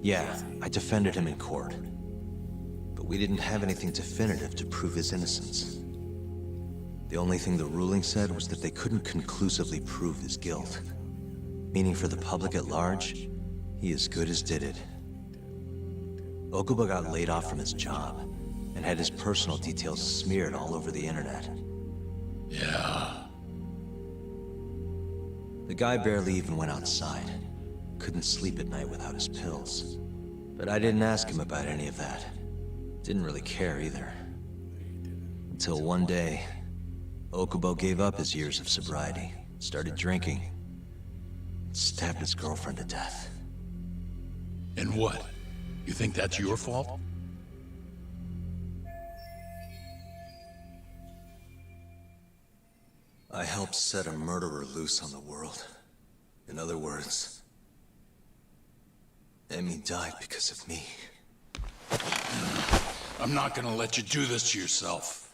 B: yeah, I defended him in court. But we didn't have anything definitive to prove his innocence. The only thing the ruling said was that they couldn't conclusively prove his guilt. Meaning for the public at large, he as good as did it. Okubo got laid off from his job, and had his personal details smeared all over the internet.
M: Yeah.
B: The guy barely even went outside. Couldn't sleep at night without his pills. But I didn't ask him about any of that. Didn't really care either. Until one day, Okubo gave up his years of sobriety, started drinking, stabbed his girlfriend to death.
M: And what? You think that's your fault?
B: I helped set a murderer loose on the world. In other words, Emi died because of me.
M: I'm not gonna let you do this to yourself.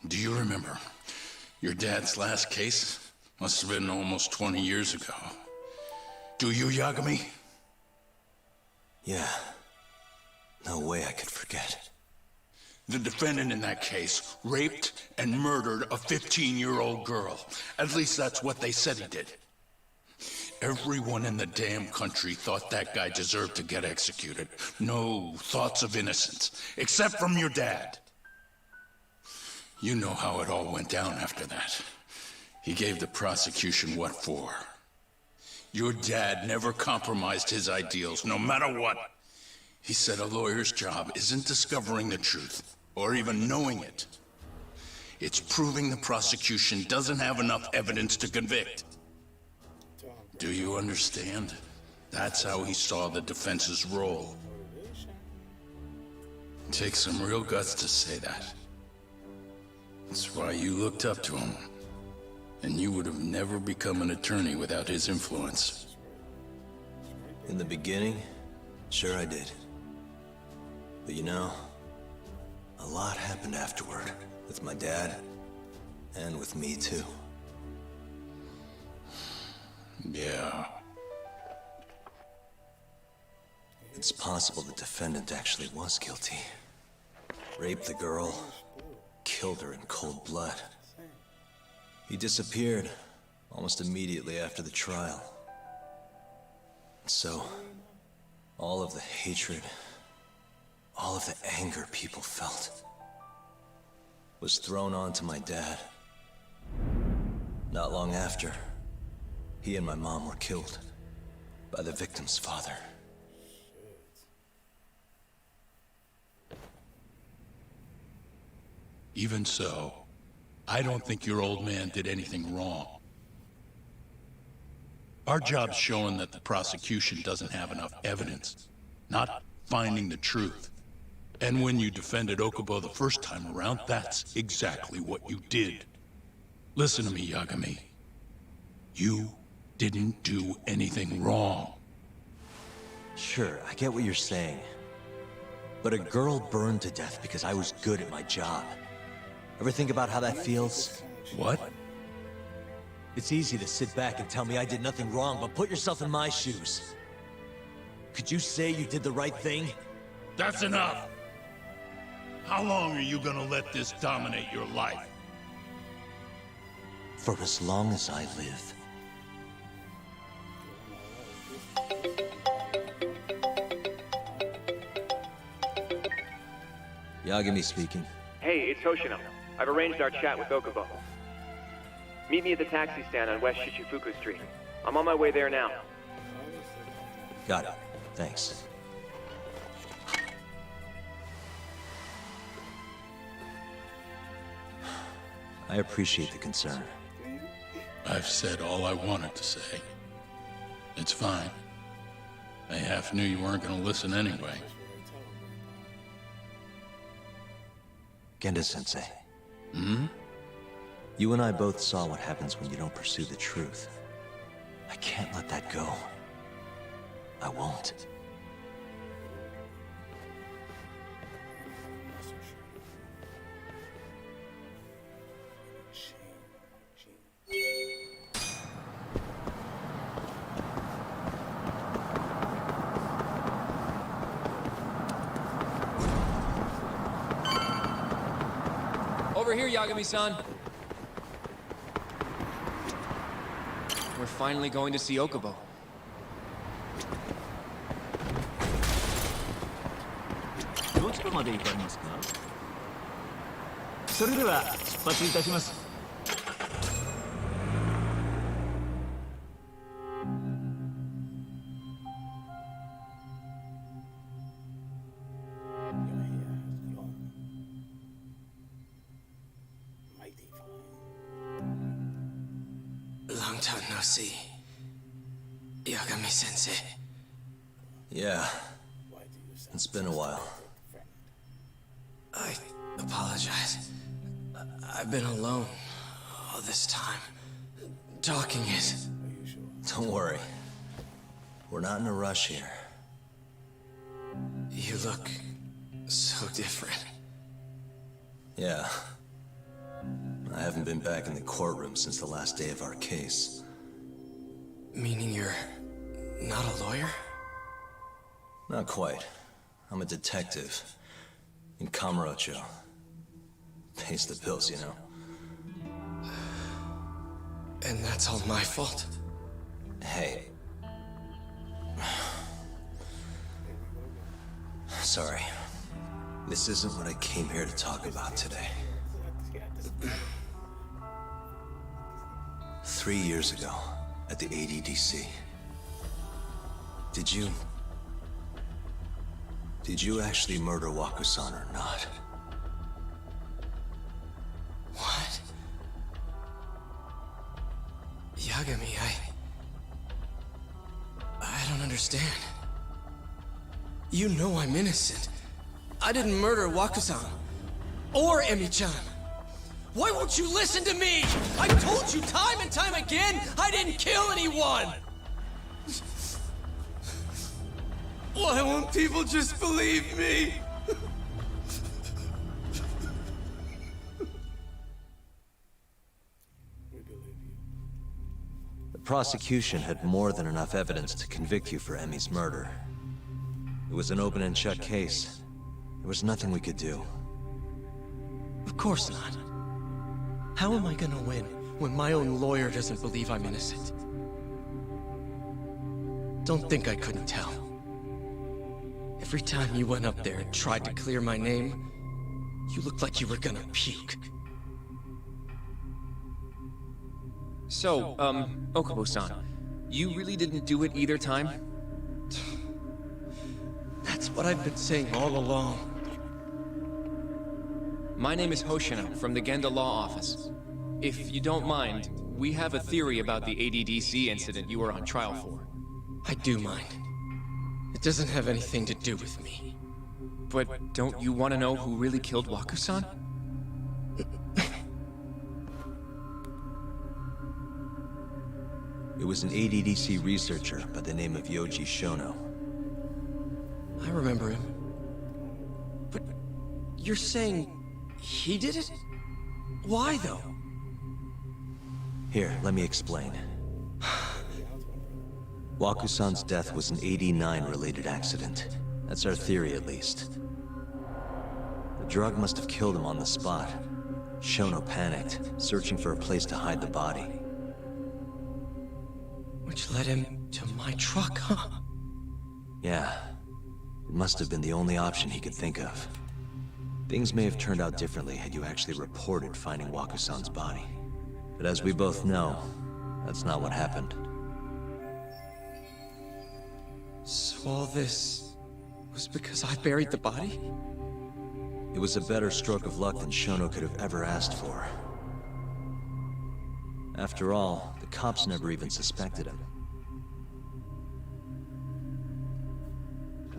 M: Do you remember your dad's last case? Must have been almost 20 years ago. Do you, Yagami?
B: Yeah. No way I could forget.
M: The defendant in that case raped and murdered a 15-year-old girl. At least that's what they said he did. Everyone in the damn country thought that guy deserved to get executed. No thoughts of innocence, except from your dad. You know how it all went down after that. He gave the prosecution what for. Your dad never compromised his ideals, no matter what. He said a lawyer's job isn't discovering the truth, or even knowing it. It's proving the prosecution doesn't have enough evidence to convict. Do you understand? That's how he saw the defense's role. It takes some real guts to say that. That's why you looked up to him. And you would have never become an attorney without his influence.
B: In the beginning, sure I did. But you know, a lot happened afterward. With my dad, and with me too.
M: Yeah.
B: It's possible the defendant actually was guilty. Raped the girl, killed her in cold blood. He disappeared almost immediately after the trial. So, all of the hatred, all of the anger people felt, was thrown onto my dad. Not long after, he and my mom were killed by the victim's father.
M: Even so, I don't think your old man did anything wrong. Our job's showing that the prosecution doesn't have enough evidence, not finding the truth. And when you defended Okubo the first time around, that's exactly what you did. Listen to me, Yagami. You didn't do anything wrong.
B: Sure, I get what you're saying. But a girl burned to death because I was good at my job. Ever think about how that feels?
M: What?
B: It's easy to sit back and tell me I did nothing wrong, but put yourself in my shoes. Could you say you did the right thing?
M: That's enough! How long are you gonna let this dominate your life?
B: For as long as I live. Yagami speaking.
R: Hey, it's Hoshino. I've arranged our chat with Okubo. Meet me at the taxi stand on West Shichifuku Street. I'm on my way there now.
B: Got it. Thanks. I appreciate the concern.
M: I've said all I wanted to say. It's fine. I half knew you weren't gonna listen anyway.
B: Genda-sensei.
M: Hmm?
B: You and I both saw what happens when you don't pursue the truth. I can't let that go. I won't.
D: Over here, Yagami-san. We're finally going to see Okubo.
H: どちらまで行かれますか？それでは出発いたします。
O: Long time no see. Yagami-sensei.
B: Yeah. It's been a while.
O: I apologize. I've been alone all this time. Talking it.
B: Don't worry. We're not in a rush here.
O: You look so different.
B: Yeah. I haven't been back in the courtroom since the last day of our case.
O: Meaning you're not a lawyer?
B: Not quite. I'm a detective. In Kamurocho. Pays the bills, you know.
O: And that's all my fault?
B: Hey. Sorry. This isn't what I came here to talk about today. 3 years ago, at the ADDC. Did you actually murder Waku-san or not?
O: What? Yagami,
S: understand. You know I'm innocent. I didn't murder Wakusan. Or Emi-chan. Why won't you listen to me? I told you time and time again, I didn't kill anyone! Why won't people just believe me?
B: The prosecution had more than enough evidence to convict you for Emi's murder. It was an open and shut case. There was nothing we could do.
S: Of course not. How am I gonna win when my own lawyer doesn't believe I'm innocent? Don't think I couldn't tell. Every time you went up there and tried to clear my name, you looked like you were gonna puke.
D: So, Okubo-san, you really didn't do it either time?
S: That's what I've been saying all along.
D: My name is Hoshino from the Genda Law Office. If you don't mind, we have a theory about the ADDC incident you were on trial for.
S: I do mind. It doesn't have anything to do with me.
D: But don't you want to know who really killed Waku-san?
B: It was an ADDC researcher by the name of Yoji Shono.
S: I remember him. But you're saying he did it? Why, though?
B: Here, let me explain. Waku-san's death was an 89-related accident. That's our theory, at least. The drug must have killed him on the spot. Shono panicked, searching for a place to hide the body.
S: Which led him to my truck, huh?
B: Yeah. It must have been the only option he could think of. Things may have turned out differently had you actually reported finding Waku-san's body. But as we both know, that's not what happened.
S: So all this was because I buried the body?
B: It was a better stroke of luck than Shono could have ever asked for. After all, the cops never even suspected him.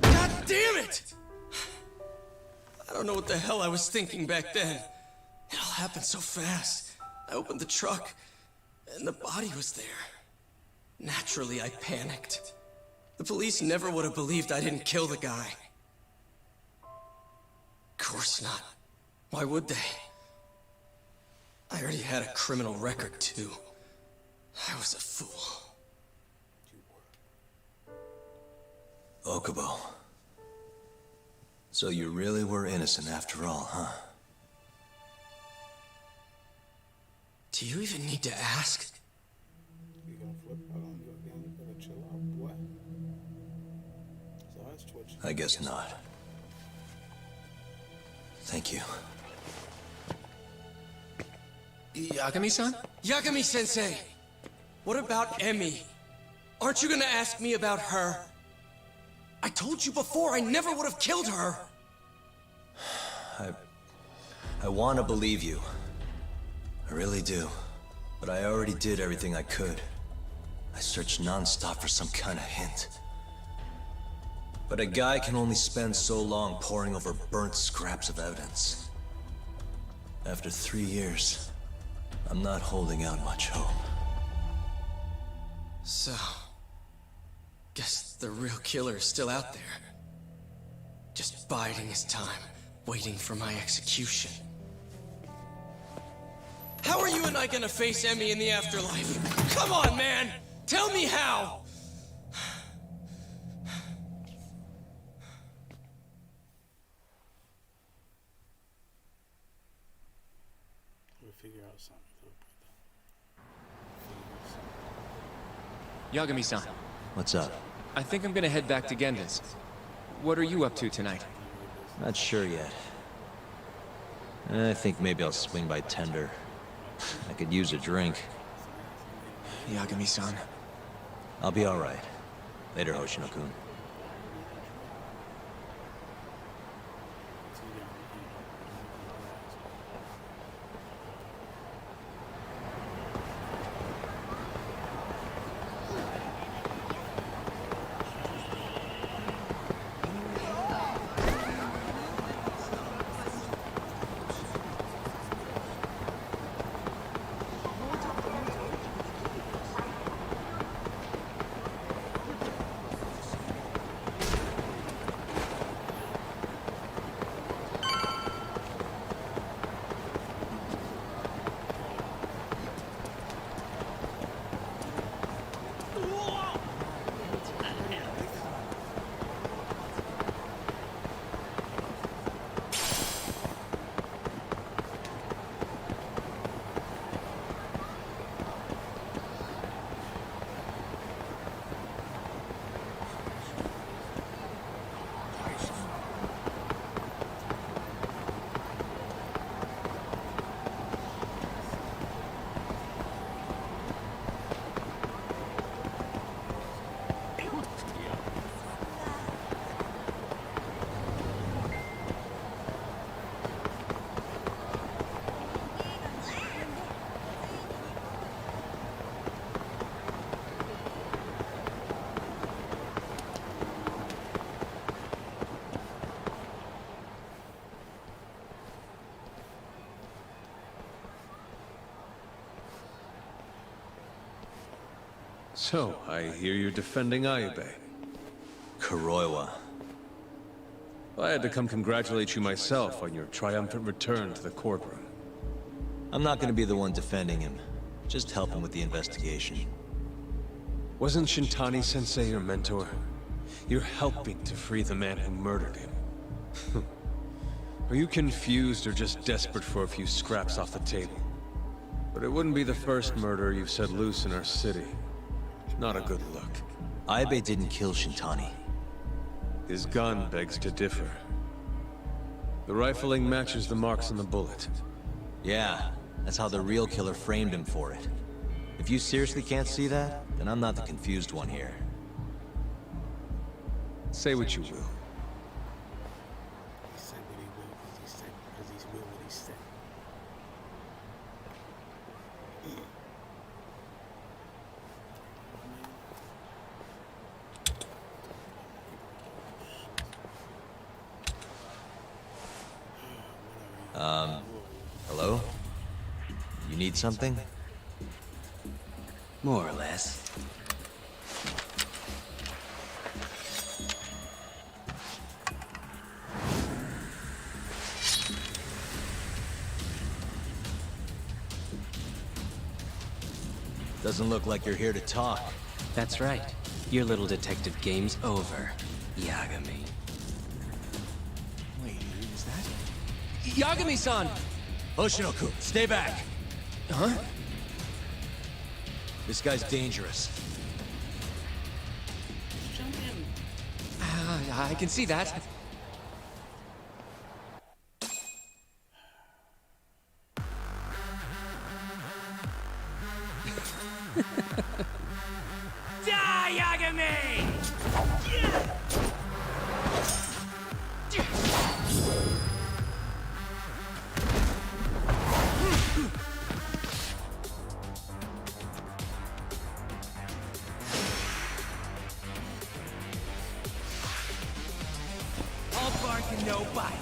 S: God damn it! I don't know what the hell I was thinking back then. It all happened so fast. I opened the truck, and the body was there. Naturally, I panicked. The police never would have believed I didn't kill the guy. Of course not. Why would they? I already had a criminal record, too. I was a fool.
B: Okubo. So you really were innocent after all, huh?
S: Do you even need to ask?
A: You gonna flip out on you again? You better chill out, boy. So that's twitching.
B: I guess not. Thank you.
D: Yagami-san?
S: Yagami-sensei! What about Emi? Aren't you gonna ask me about her? I told you before I never would have killed her!
B: I want to believe you. I really do. But I already did everything I could. I searched non-stop for some kind of hint. But a guy can only spend so long poring over burnt scraps of evidence. After 3 years, I'm not holding out much hope.
S: So... guess the real killer is still out there. Just biding his time, waiting for my execution. How are you and I gonna face Emi in the afterlife? Come on, man! Tell me how!
A: We'll figure out something.
D: Yagami-san.
B: What's up?
D: I think I'm gonna head back to Genda's. What are you up to tonight?
B: Not sure yet. I think maybe I'll swing by Tender. I could use a drink.
D: Yagami-san.
B: I'll be alright. Later, Hoshino-kun.
T: So, I hear you're defending Ayube.
B: Kuroiwa.
T: I had to come congratulate you myself on your triumphant return to the courtroom.
B: I'm not gonna be the one defending him. Just help him with the investigation.
T: Wasn't Shintani-sensei your mentor? You're helping to free the man who murdered him. Are you confused or just desperate for a few scraps off the table? But it wouldn't be the first murder you've set loose in our city. Not a good look.
B: Ayube didn't kill Shintani.
T: His gun begs to differ. The rifling matches the marks on the bullet.
B: Yeah, that's how the real killer framed him for it. If you seriously can't see that, then I'm not the confused one here.
T: Say what you will.
A: He said what he will because he's will what he said.
B: Hello? You need something?
O: More or less.
B: Doesn't look like you're here to talk.
O: That's right. Your little detective game's over, Yagami.
D: Wait, is that... Yagami-san!
B: Hoshinoku, stay back!
D: Huh?
B: This guy's dangerous.
D: I can see that.
O: Die, Yagami! All bark and no bite.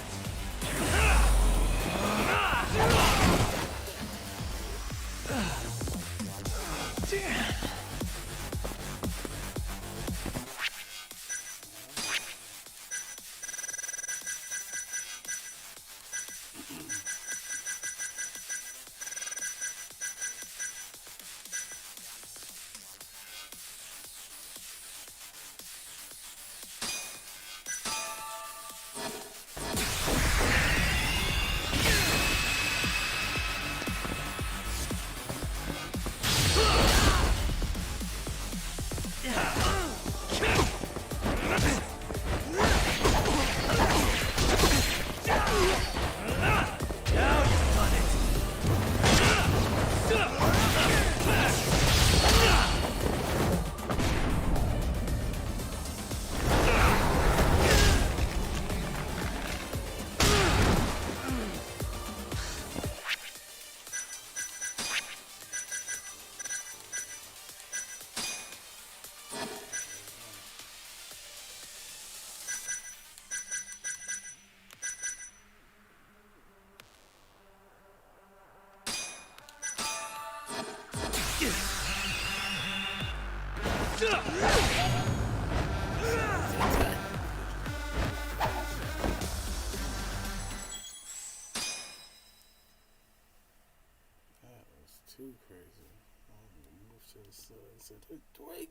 A: Too crazy. I'm move to the side and said, hey, Dwight.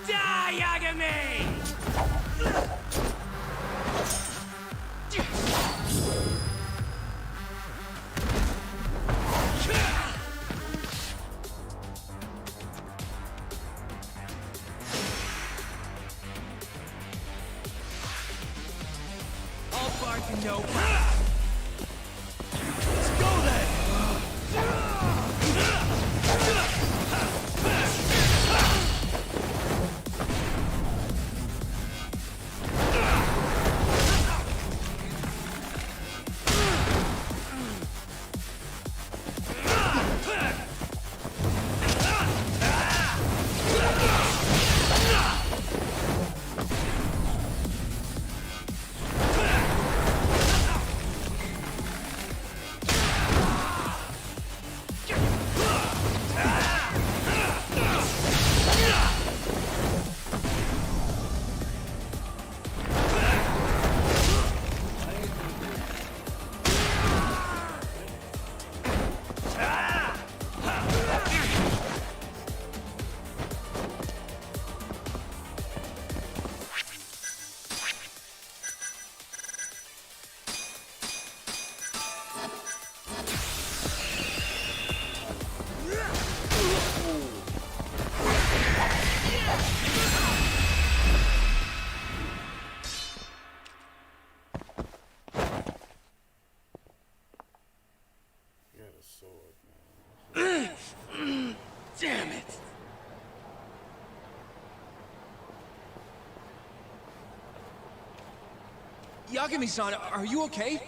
O: Die, Yagami! All bark and no bite. Let's go then!
D: Yagami-san, are you okay?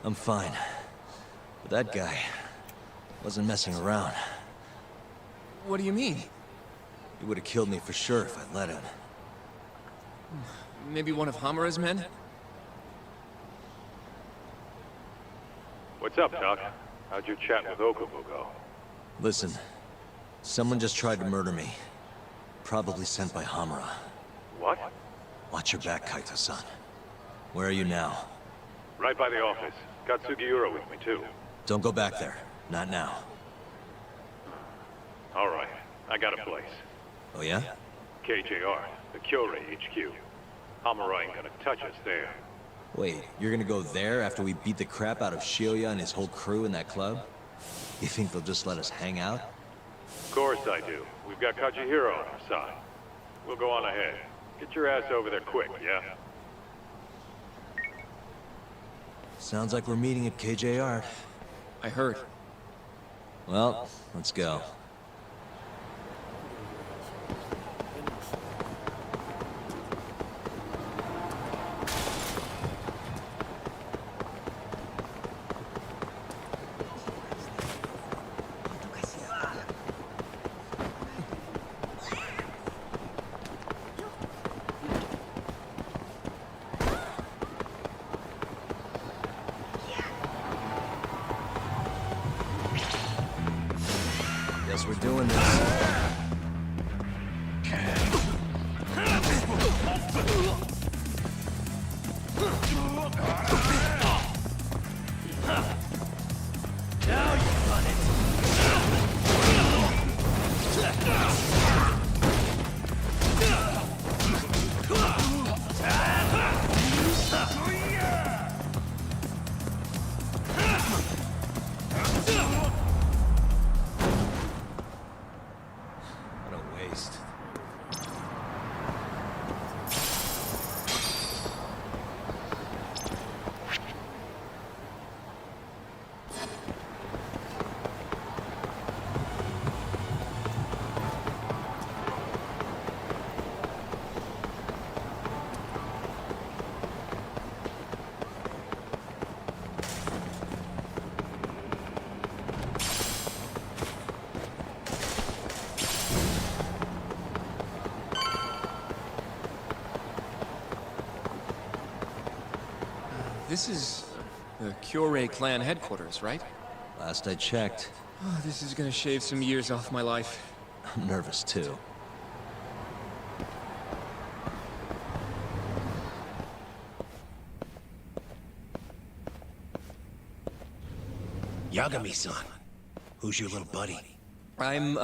B: I'm fine. But that guy wasn't messing around.
D: What do you mean?
B: He would have killed me for sure if I'd let him.
D: Maybe one of Hamura's men?
U: What's up, Doc? How'd your chat with Okubo go?
B: Listen, someone just tried to murder me. Probably sent by Hamura.
U: What?
B: Watch your back, Kaito-san. Where are you now?
U: Right by the office. Got Sugiura with me, too.
B: Don't go back there. Not now.
U: All right. I got a place.
B: Oh yeah?
U: KJR, the Kyorei HQ. Hamura ain't gonna touch us there.
B: Wait, you're gonna go there after we beat the crap out of Shioya and his whole crew in that club? You think they'll just let us hang out?
U: Of course I do. We've got Kajihiro on our side. We'll go on ahead. Get your ass over there quick, yeah?
B: Sounds like we're meeting at KJR.
D: I heard.
B: Well, let's go. Guess we're doing this.
I: Now you've done
B: What a waste.
D: This is the Kyorei clan headquarters, right?
B: Last I checked.
D: Oh, this is gonna shave some years off my life.
B: I'm nervous too.
O: Yagami-san. Who's your little buddy?
D: I'm,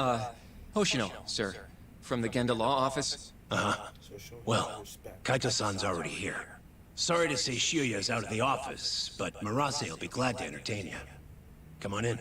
D: Hoshino, sir. From the Genda Law Office.
O: Uh-huh. Well, Kaito-san's already here. Sorry to say Shioya's out of the office, but Murase will be glad to entertain you. Come on in.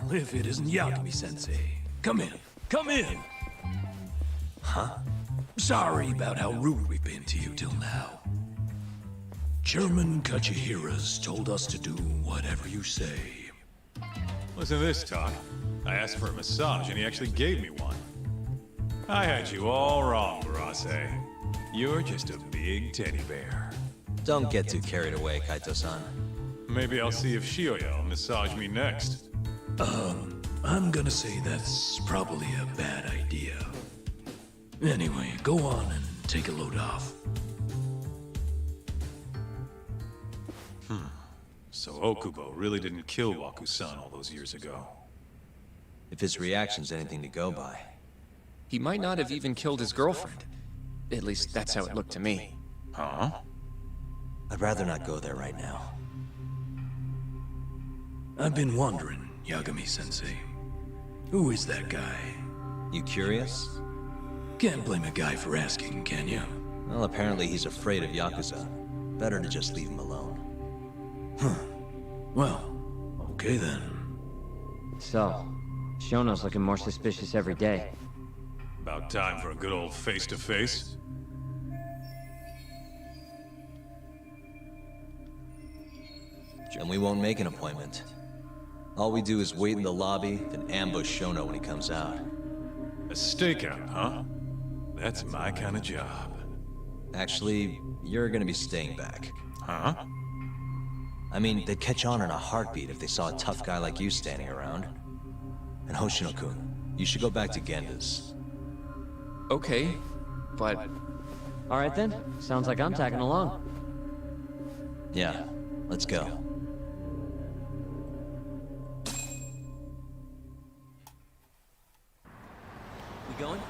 C: Well, if it isn't Yagami-sensei. Come in. Come in! Huh? Sorry about how rude we've been to you till now. Chairman Kachihira's told us to do whatever you say.
G: Listen to this talk. I asked for a massage and he actually gave me one. I had you all wrong, Barase. You're just a big teddy bear.
B: Don't get too carried away, Kaito-san.
G: Maybe I'll see if Shioya will massage me next.
C: I'm gonna say that's probably a bad idea. Anyway, go on and take a load off.
G: So Okubo really didn't kill Waku-san all those years ago.
B: If his reaction's anything to go by.
D: He might not have even killed his girlfriend. At least that's how it looked to me.
G: Huh?
B: I'd rather not go there right now.
C: I've been wondering, Yagami-sensei. Who is that guy?
B: You curious?
C: Can't blame a guy for asking, can you?
B: Well, apparently he's afraid of Yakuza. Better to just leave him alone.
C: Huh. Well, okay then.
E: So, Shono's looking more suspicious every day.
G: About time for a good old face-to-face.
B: And we won't make an appointment. All we do is wait in the lobby, then ambush Shono when he comes out.
G: A stakeout, huh? That's my kind of job.
B: Actually, you're gonna be staying back.
G: Huh?
B: I mean, they'd catch on in a heartbeat if they saw a tough guy like you standing around. And Hoshino-kun, you should go back to Genda's.
D: Okay, but...
E: Alright then, sounds like I'm tagging along.
B: Yeah, let's go.
E: We going?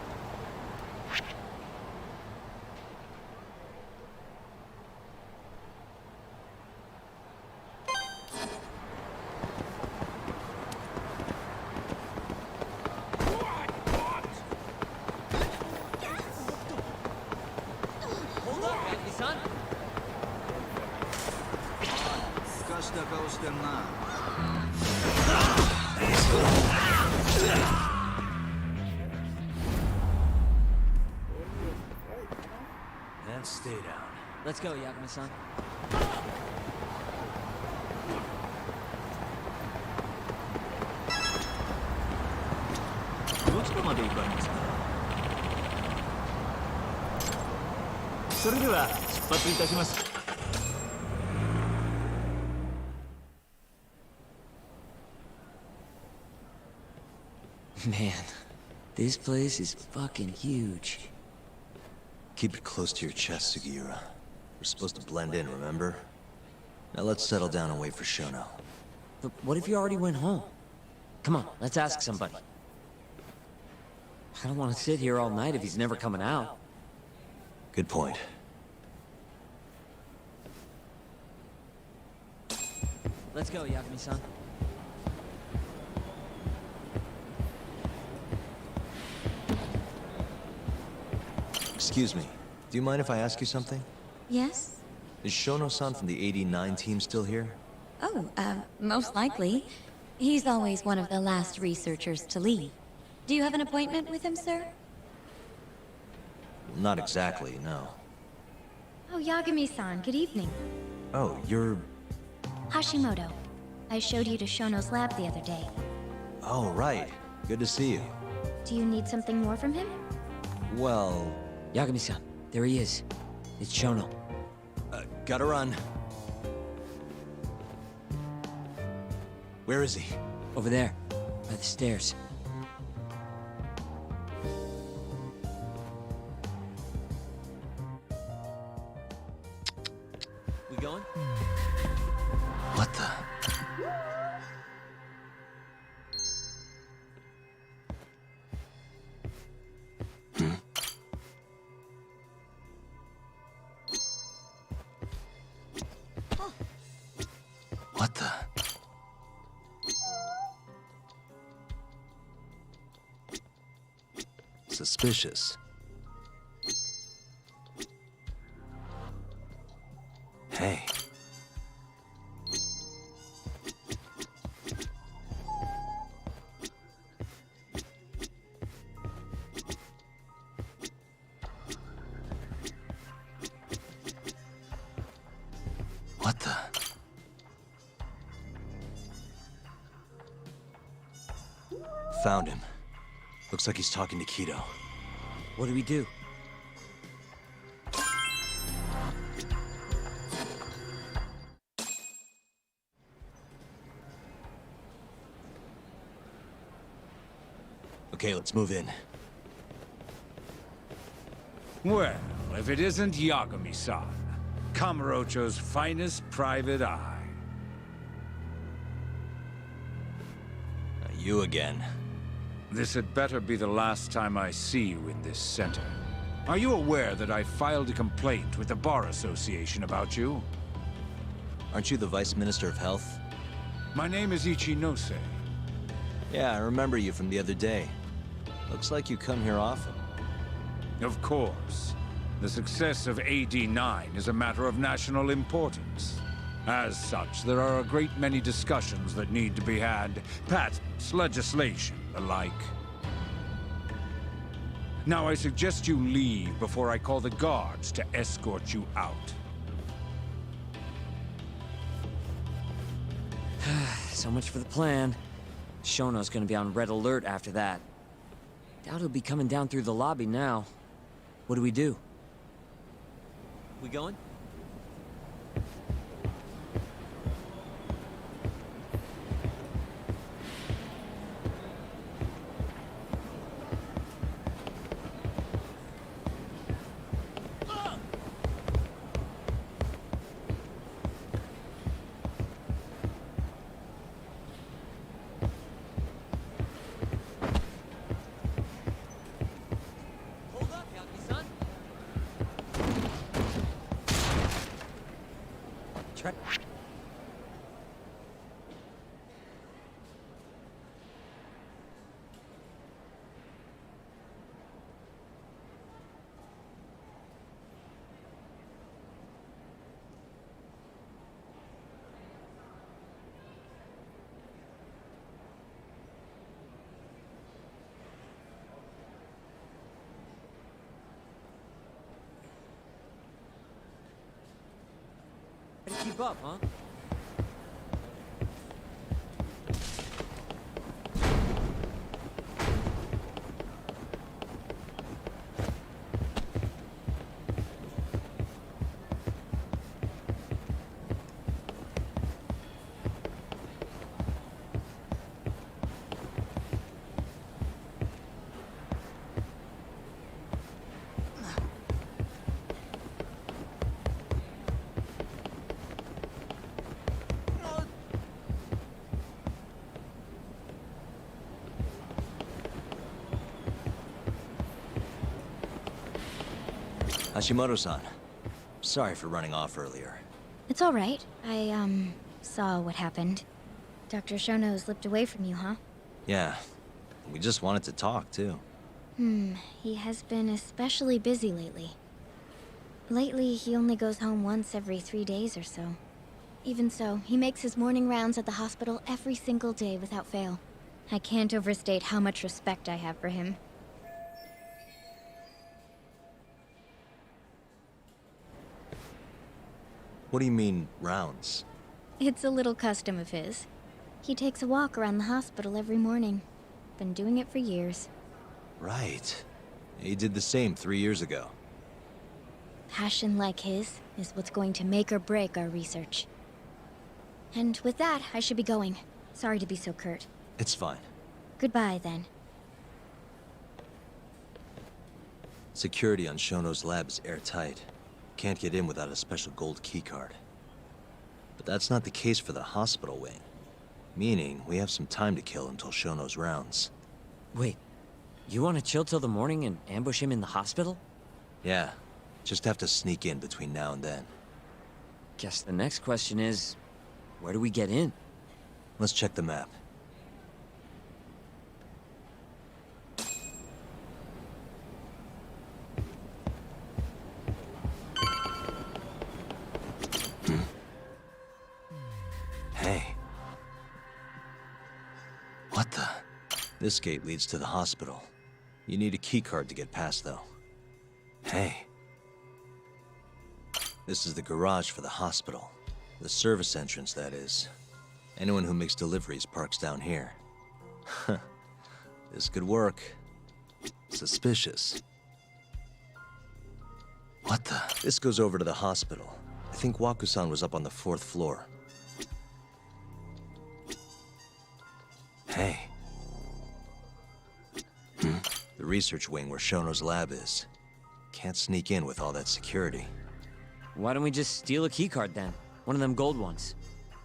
B: And stay down.
E: Let's go, Yagami-san.
H: どちらまで行かれますか。それでは出発いたします。
E: Man, this place is fucking huge.
B: Keep it close to your chest, Sugiura. We're supposed to blend in, remember? Now let's settle down and wait for Shono.
E: But what if you already went home? Come on, let's ask somebody. I don't want to sit here all night if he's never coming out.
B: Good point.
E: Let's go, Yagami-san.
B: Excuse me. Do you mind if I ask you something?
F: Yes?
B: Is Shono-san from the 89 team still here?
F: Oh, most likely. He's always one of the last researchers to leave. Do you have an appointment with him, sir?
B: Not exactly, no.
V: Oh, Yagami-san, good evening.
B: Oh, you're...
V: Hashimoto. I showed you to Shono's lab the other day.
B: Oh, right. Good to see you.
V: Do you need something more from him?
B: Well...
E: Yagami-san, there he is. It's Shono.
B: Gotta run. Where is he?
E: Over there, by the stairs. We going?
B: What the... What the... Suspicious. Hey. Found him. Looks like he's talking to Kido.
E: What do we do?
B: Okay, let's move in.
J: Well, if it isn't Yagami-san, Kamurocho's finest private eye.
B: You again.
J: This had better be the last time I see you in this center. Are you aware that I filed a complaint with the Bar Association about you?
B: Aren't you the Vice Minister of Health?
J: My name is Ichinose.
B: Yeah, I remember you from the other day. Looks like you come here often.
J: Of course. The success of AD-9 is a matter of national importance. As such, there are a great many discussions that need to be had. Patents, legislation, the like. Now I suggest you leave before I call the guards to escort you out.
E: So much for the plan. Shono's gonna be on red alert after that. Doubt he'll be coming down through the lobby now. What do we do?
B: We going?
E: Gotta keep up, huh?
B: Hashimoto-san, sorry for running off earlier.
V: It's all right. I, saw what happened. Dr. Shono slipped away from you, huh?
B: Yeah, we just wanted to talk, too.
V: He has been especially busy lately. Lately, he only goes home once every 3 days or so. Even so, he makes his morning rounds at the hospital every single day without fail. I can't overstate how much respect I have for him.
B: What do you mean, rounds?
V: It's a little custom of his. He takes a walk around the hospital every morning. Been doing it for years.
B: Right. He did the same 3 years ago.
V: Passion like his is what's going to make or break our research. And with that, I should be going. Sorry to be so curt.
B: It's fine.
V: Goodbye, then.
B: Security on Shono's lab is airtight. Can't get in without a special gold keycard. But that's not the case for the hospital wing. Meaning, we have some time to kill until Shono's rounds.
E: Wait, you want to chill till the morning and ambush him in the hospital?
B: Yeah, just have to sneak in between now and then.
E: Guess the next question is, where do we get in?
B: Let's check the map. Hey. What the? This gate leads to the hospital. You need a keycard to get past, though. Hey. This is the garage for the hospital. The service entrance, that is. Anyone who makes deliveries parks down here. This could work. Suspicious. What the? This goes over to the hospital. I think Waku-san was up on the 4th floor. Hey. The research wing where Shono's lab is. Can't sneak in with all that security.
E: Why don't we just steal a keycard then? One of them gold ones.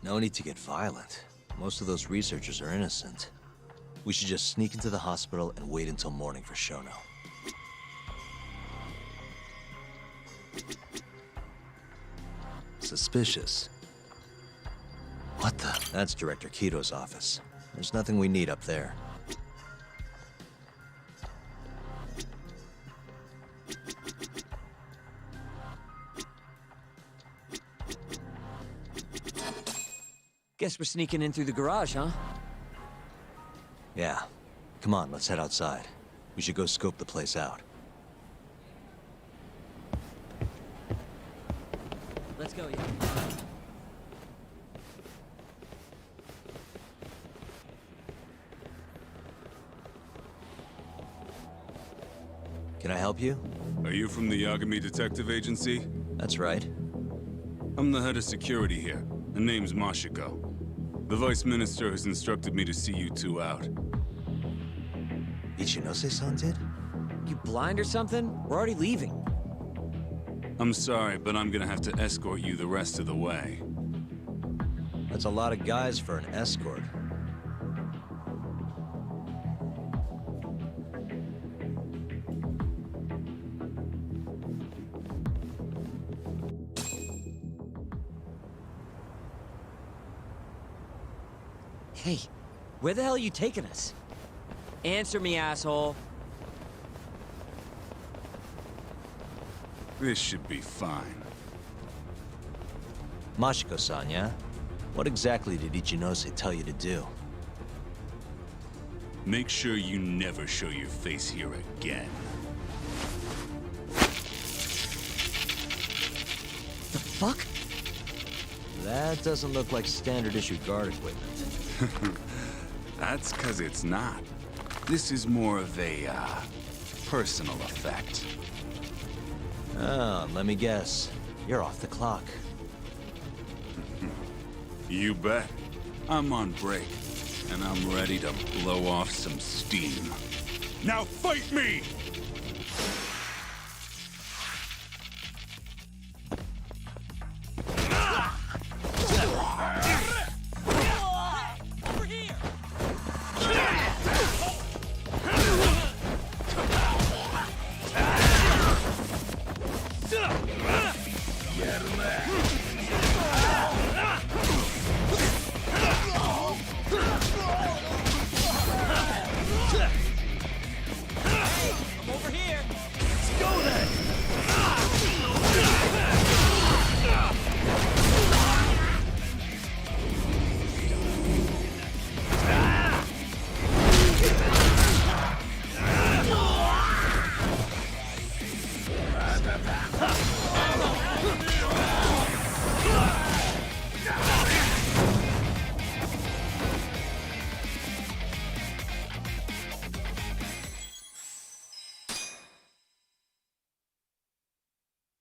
B: No need to get violent. Most of those researchers are innocent. We should just sneak into the hospital and wait until morning for Shono. Suspicious. What the? That's Director Kito's office. There's nothing we need up there.
E: Guess we're sneaking in through the garage, huh?
B: Yeah. Come on, let's head outside. We should go scope the place out.
E: Let's go, yeah.
B: Can I help you?
L: Are you from the Yagami Detective Agency?
B: That's right.
L: I'm the head of security here. My name's Mashiko. The Vice Minister has instructed me to see you two out.
B: Ichinose-san did?
E: You blind or something? We're already leaving.
L: I'm sorry, but I'm gonna have to escort you the rest of the way.
B: That's a lot of guys for an escort.
E: Hey, where the hell are you taking us? Answer me, asshole.
L: This should be fine.
B: Mashiko-san, yeah? What exactly did Ichinose tell you to do?
L: Make sure you never show your face here again.
E: The fuck?
B: That doesn't look like standard issue guard equipment.
L: That's 'cause it's not. This is more of a, personal effect.
B: Oh, let me guess. You're off the clock.
L: You bet. I'm on break, and I'm ready to blow off some steam. Now fight me!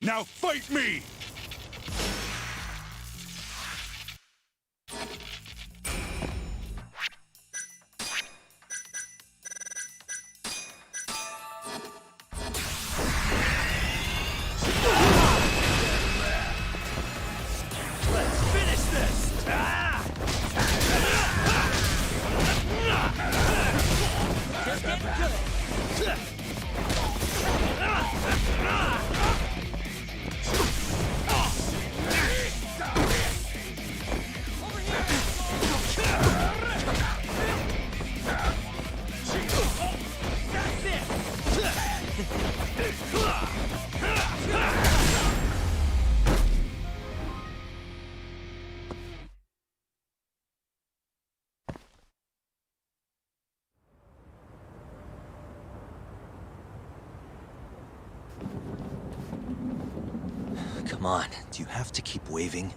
L: Now fight me!
C: Let's finish this!
E: Just getting good.
B: Come on, do you have to keep waving?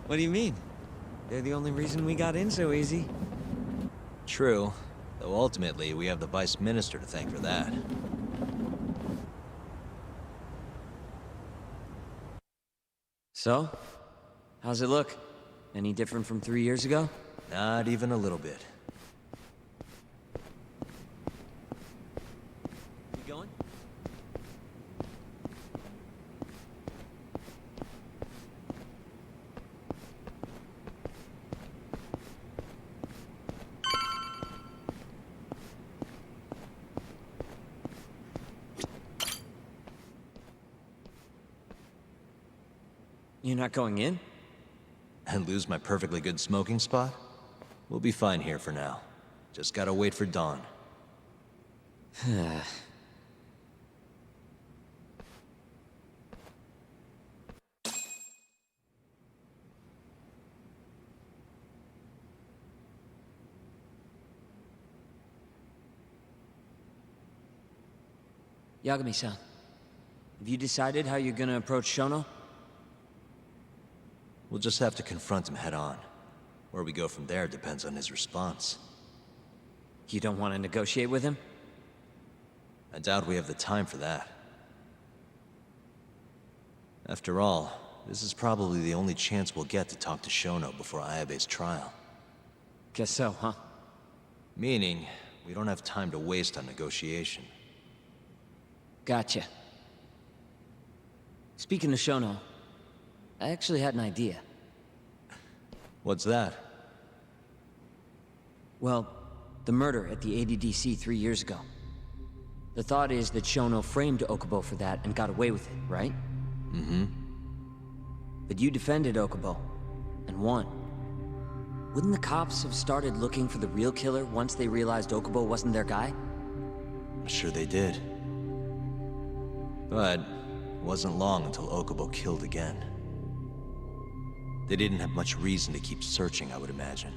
E: What do you mean? They're the only reason we got in so easy.
B: True, Though ultimately, we have the Vice Minister to thank for that.
E: So? How's it look? Any different from 3 years ago?
B: Not even a little bit.
E: You going? You're not going in?
B: And lose my perfectly good smoking spot? We'll be fine here for now. Just gotta wait for dawn.
E: Yagami-san, have you decided how you're gonna approach Shono?
B: We'll just have to confront him head on. Where we go from there depends on his response.
E: You don't want to negotiate with him?
B: I doubt we have the time for that. After all, this is probably the only chance we'll get to talk to Shono before Ayabe's trial.
E: Guess so, huh?
B: Meaning, we don't have time to waste on negotiation.
E: Gotcha. Speaking of Shono, I actually had an idea.
B: What's that?
E: Well, the murder at the ADDC 3 years ago. The thought is that Shono framed Okubo for that and got away with it, right?
B: Mm-hmm.
E: But you defended Okubo, and won. Wouldn't the cops have started looking for the real killer once they realized Okubo wasn't their guy?
B: I'm sure they did. But it wasn't long until Okubo killed again. They didn't have much reason to keep searching, I would imagine.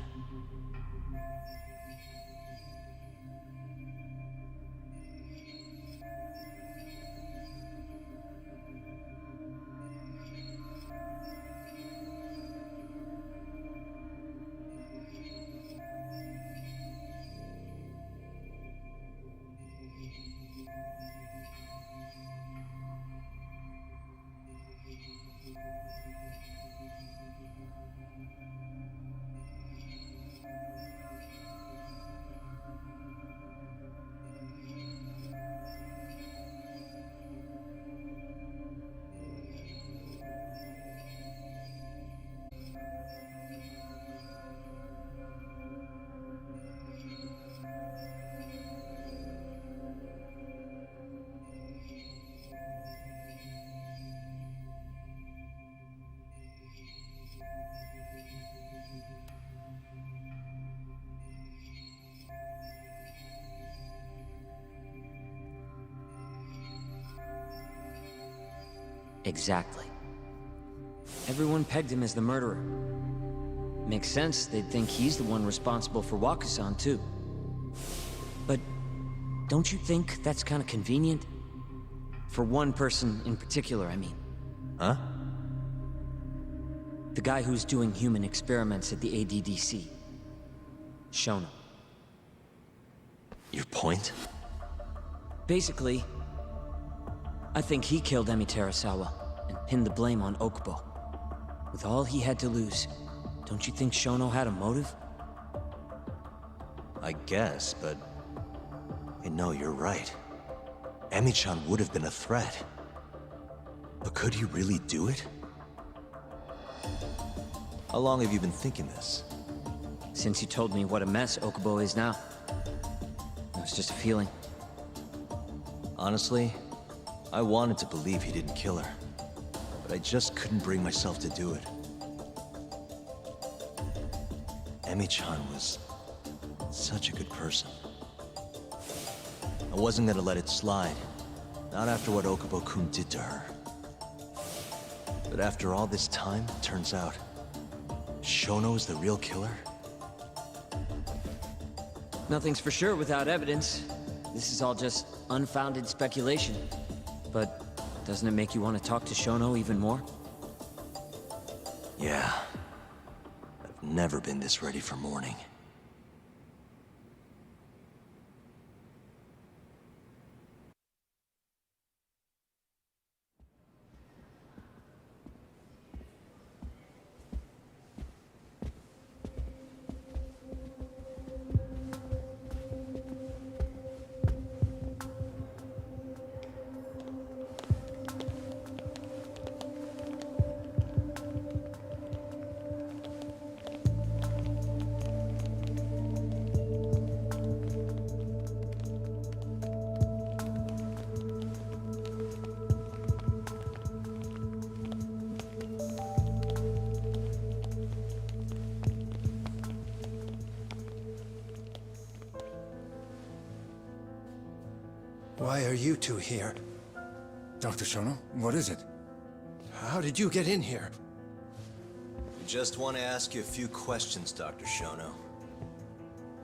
E: Exactly. Everyone pegged him as the murderer. Makes sense, they'd think he's the one responsible for Wakusan, too. But don't you think that's kind of convenient? For one person in particular, I mean.
B: Huh?
E: The guy who's doing human experiments at the ADDC. Shono.
B: Your point?
E: Basically, I think he killed Emi Terasawa and pinned the blame on Okubo. With all he had to lose, don't you think Shono had a motive?
B: I guess, but... No, you're right. Emi-chan would have been a threat. But could he really do it? How long have you been thinking this?
E: Since you told me what a mess Okubo is now. It was just a feeling.
B: Honestly, I wanted to believe he didn't kill her. But I just couldn't bring myself to do it. Emi-chan was such a good person. I wasn't gonna let it slide. Not after what Okubo-kun did to her. But after all this time, it turns out, Shono is the real killer?
E: Nothing's for sure without evidence. This is all just unfounded speculation. But doesn't it make you want to talk to Shono even more?
B: Yeah. I've never been this ready for morning.
K: Why are you two here?
J: Dr. Shono, what is it?
K: How did you get in here?
B: We just want to ask you a few questions, Dr. Shono.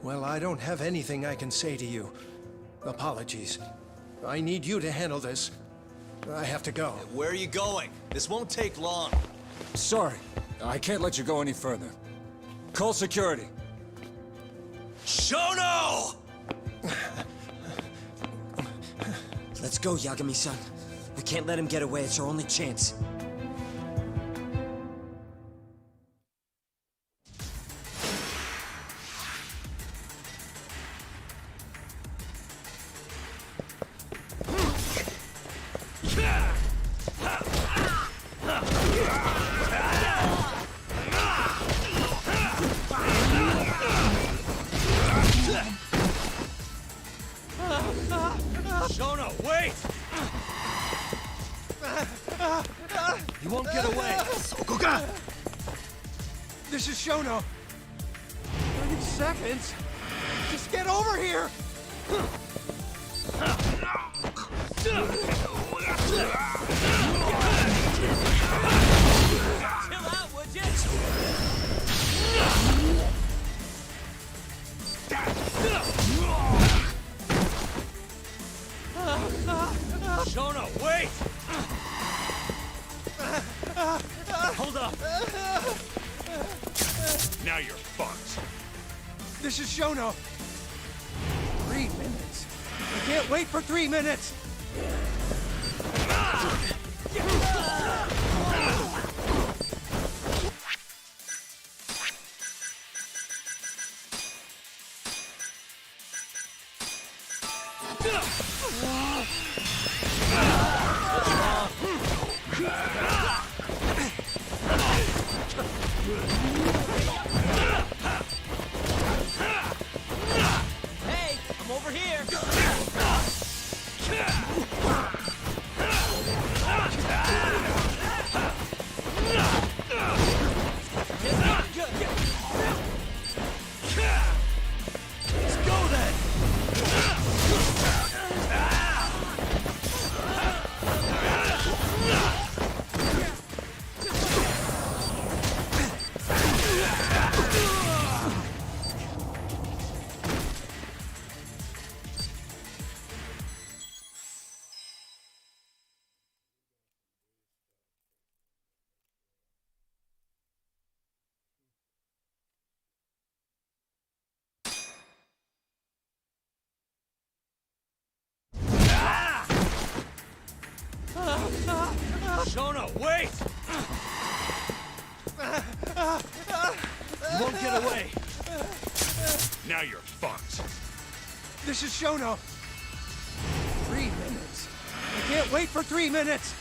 K: Well, I don't have anything I can say to you. Apologies. I need you to handle this. I have to go.
B: Where are you going? This won't take long.
J: Sorry, I can't let you go any further. Call security.
B: Shono!
E: Let's go, Yagami-san. We can't let him get away. It's our only chance.
B: Shono, wait! You won't get away.
K: Sokoka! This is Shono. 30 seconds? Just get over here!
E: Chill out, would you?
B: Shono, wait!
E: Hold up.
L: Now you're fucked.
K: This is Shono. 3 minutes. I can't wait for 3 minutes!
E: Hey, I'm over here.
K: Let's go then!
B: Shono, wait! You won't get away.
L: Now you're fucked.
K: This is Shono. 3 minutes. I can't wait for 3 minutes!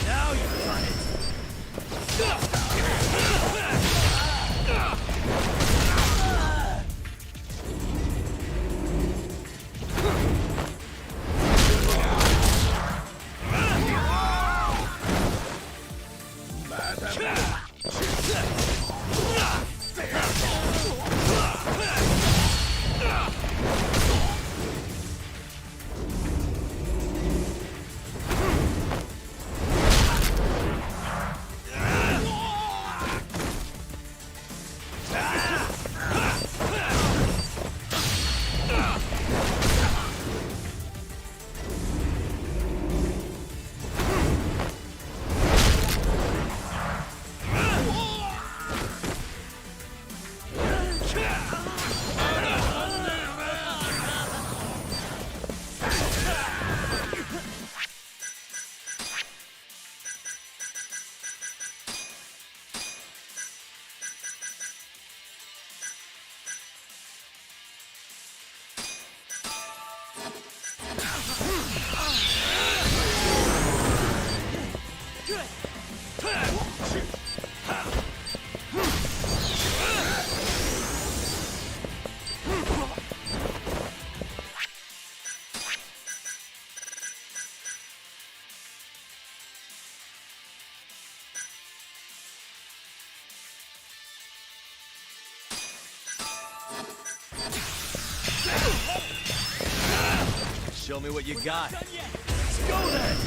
B: Now you've done it. Show me what you got.
C: Let's go then!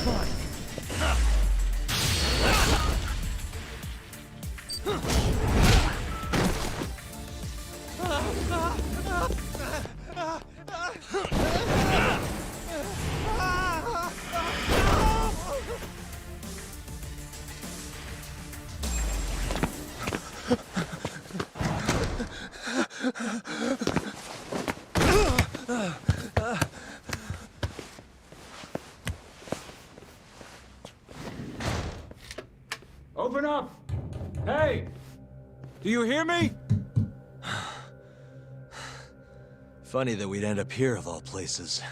J: Open up! Hey! Do you hear me?
B: Funny that we'd end up here of all places.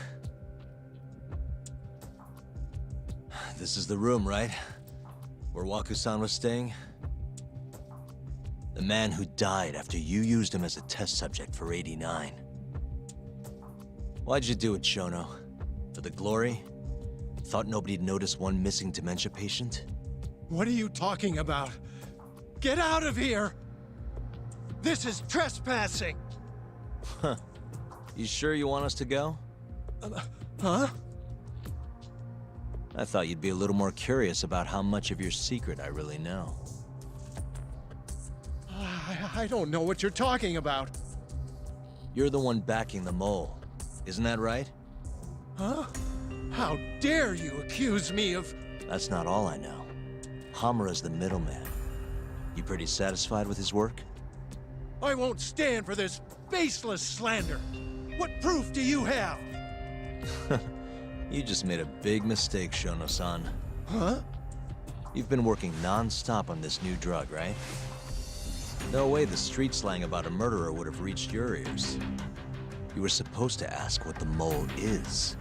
B: This is the room, right? Where Waku-san was staying? The man who died after you used him as a test subject for 89. Why'd you do it, Shono? For the glory? Thought nobody'd notice one missing dementia patient?
K: What are you talking about? Get out of here! This is trespassing!
B: Huh. You sure you want us to go?
K: Huh?
B: I thought you'd be a little more curious about how much of your secret I really know.
K: I don't know what you're talking about.
B: You're the one backing the mole, isn't that right?
K: Huh? How dare you accuse me of...
B: That's not all I know. Hamura's the middleman. You pretty satisfied with his work?
K: I won't stand for this baseless slander. What proof do you have?
B: You just made a big mistake, Shono-san.
K: Huh?
B: You've been working non-stop on this new drug, right? No way the street slang about a murderer would have reached your ears. You were supposed to ask what the mole is.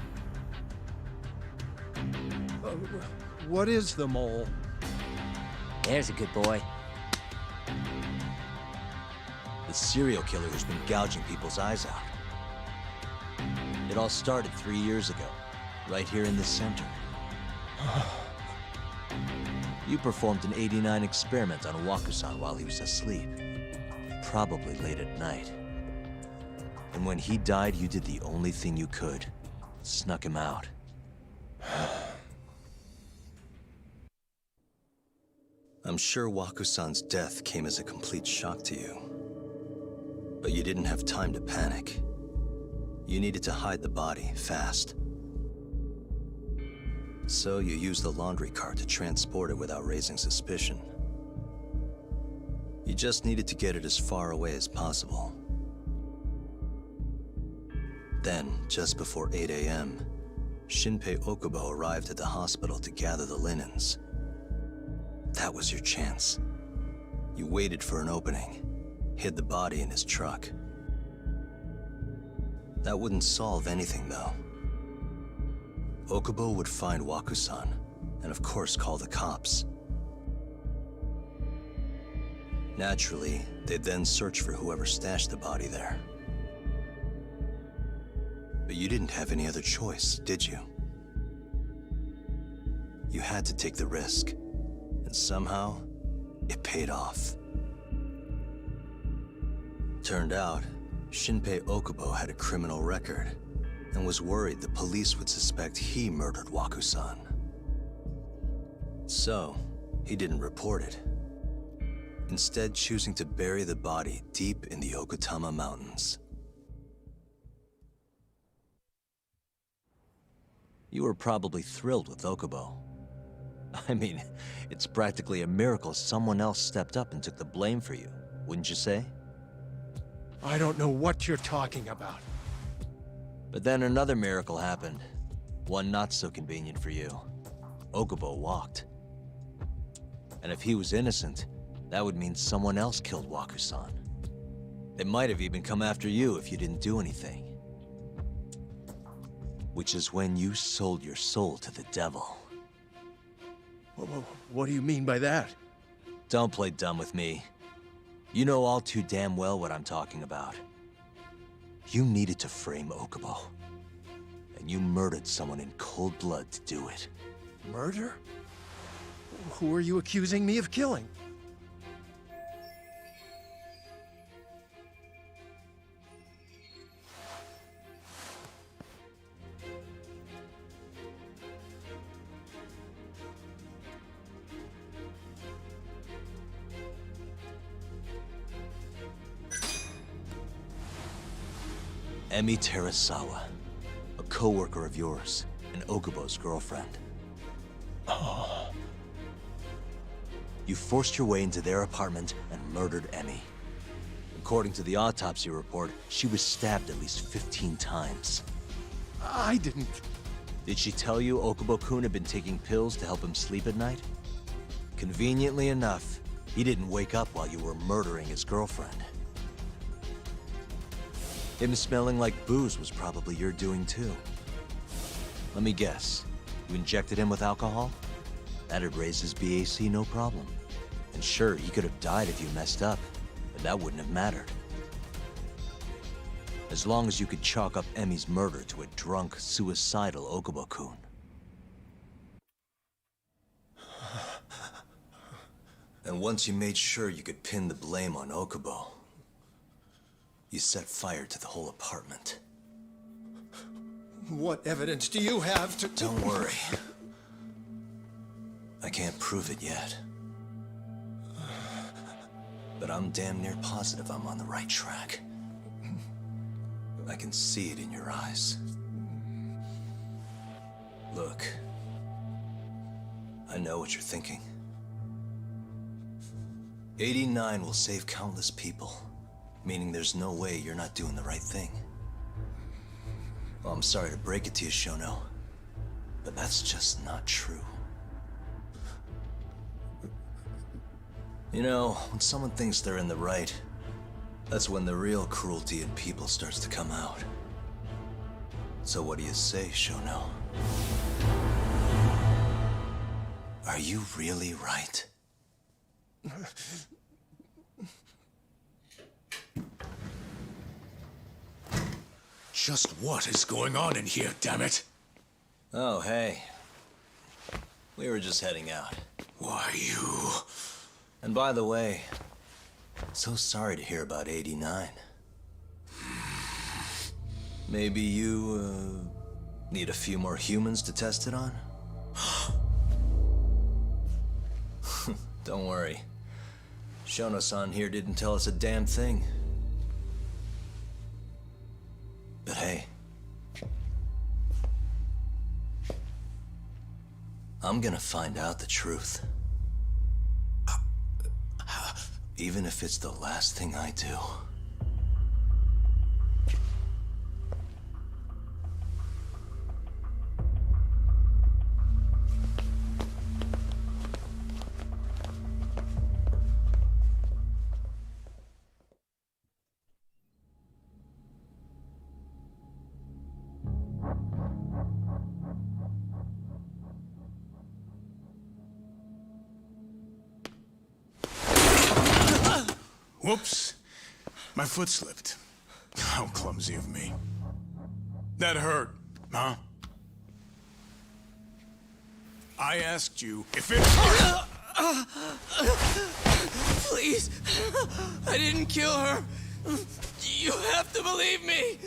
K: What is the mole?
E: There's a good boy.
B: The serial killer who's been gouging people's eyes out. It all started 3 years ago, right here in this center. You performed an 89 experiment on Waku-san while he was asleep. Probably late at night. And when he died, you did the only thing you could. Snuck him out. I'm sure Waku-san's death came as a complete shock to you. But you didn't have time to panic. You needed to hide the body, fast. So you used the laundry cart to transport it without raising suspicion. You just needed to get it as far away as possible. Then, just before 8 a.m., Shinpei Okubo arrived at the hospital to gather the linens. That was your chance. You waited for an opening, hid the body in his truck. That wouldn't solve anything, though. Okubo would find Waku-san, and of course call the cops. Naturally, they'd then search for whoever stashed the body there. But you didn't have any other choice, did you? You had to take the risk, and somehow, it paid off. Turned out, Shinpei Okubo had a criminal record, and was worried the police would suspect he murdered Waku-san. So, he didn't report it. Instead, choosing to bury the body deep in the Okutama Mountains. You were probably thrilled with Okubo. I mean, it's practically a miracle someone else stepped up and took the blame for you, wouldn't you say?
K: I don't know what you're talking about.
B: But then another miracle happened. One not so convenient for you. Okubo walked. And if he was innocent, that would mean someone else killed Waku-san. They might have even come after you if you didn't do anything. Which is when you sold your soul to the devil.
K: What do you mean by that?
B: Don't play dumb with me. You know all too damn well what I'm talking about. You needed to frame Okubo. And you murdered someone in cold blood to do it.
K: Murder? Who are you accusing me of killing?
B: Emi Terasawa, a co-worker of yours, and Okubo's girlfriend. Oh. You forced your way into their apartment and murdered Emi. According to the autopsy report, she was stabbed at least 15 times.
K: I didn't.
B: Did she tell you Okubo-kun had been taking pills to help him sleep at night? Conveniently enough, he didn't wake up while you were murdering his girlfriend. Him smelling like booze was probably your doing too. Let me guess, you injected him with alcohol? That'd raise his BAC no problem. And sure, he could have died if you messed up, but that wouldn't have mattered. As long as you could chalk up Emi's murder to a drunk, suicidal Okubo-kun. And once you made sure you could pin the blame on Okubo, you set fire to the whole apartment.
K: What evidence do you have to...
B: Don't worry. I can't prove it yet. But I'm damn near positive I'm on the right track. I can see it in your eyes. Look, I know what you're thinking. 89 will save countless people, meaning there's no way you're not doing the right thing. Well, I'm sorry to break it to you, Shono, but that's just not true. You know, when someone thinks they're in the right, that's when the real cruelty in people starts to come out. So what do you say, Shono? Are you really right?
C: Just what is going on in here, damn it?
B: Oh, hey. We were just heading out.
C: Why, you...
B: And by the way, so sorry to hear about 89. Maybe you, need a few more humans to test it on? Don't worry. Shono-san here didn't tell us a damn thing. But hey, I'm gonna find out the truth. Even if it's the last thing I do.
M: Whoops. My foot slipped. How clumsy of me. That hurt, huh? I asked you if it hurt.
S: Please. I didn't kill her. You have to believe me.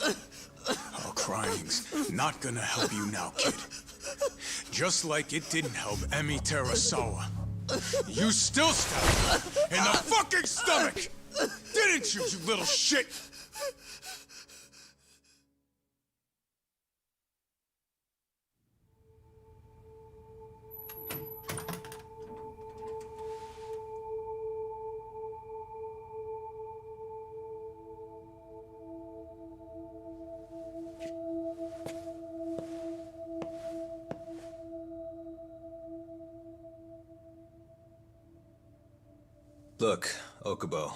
M: Oh, crying's not gonna help you now, kid. Just like it didn't help Emi Terasawa. You still stabbed her in the fucking stomach! Didn't you, you little shit?
B: Look, Okubo,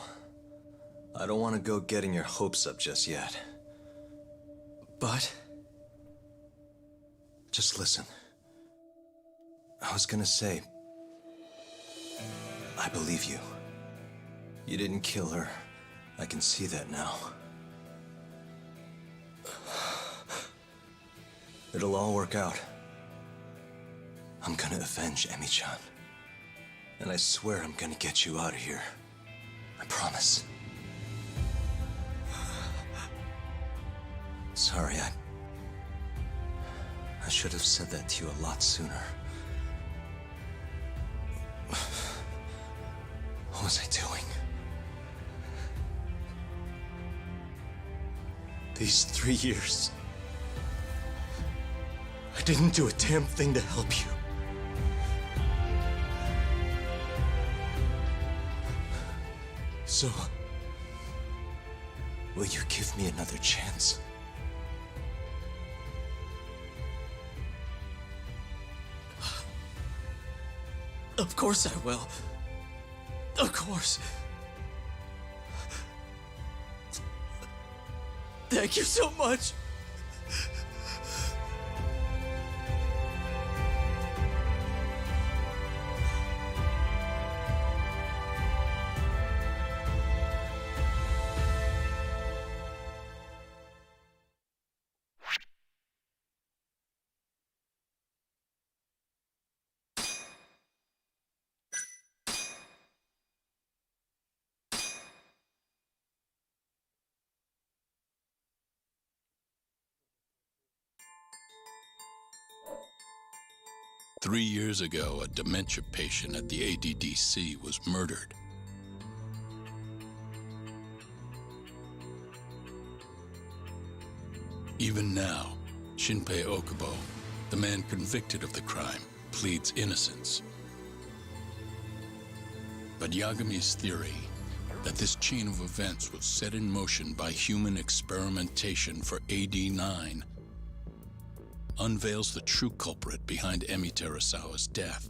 B: I don't want to go getting your hopes up just yet. But... just listen. I was gonna say... I believe you. You didn't kill her. I can see that now. It'll all work out. I'm gonna avenge Emi-chan. And I swear I'm gonna get you out of here. I promise. Sorry, I should have said that to you a lot sooner. What was I doing?
N: These 3 years, I didn't do a damn thing to help you. So, will you give me another chance?
S: Of course I will. Of course. Thank you so much.
M: Three years ago, a dementia patient at the ADDC was murdered. Even now, Shinpei Okubo, the man convicted of the crime, pleads innocence. But Yagami's theory that this chain of events was set in motion by human experimentation for AD-9 unveils the true culprit behind Emi Terasawa's death.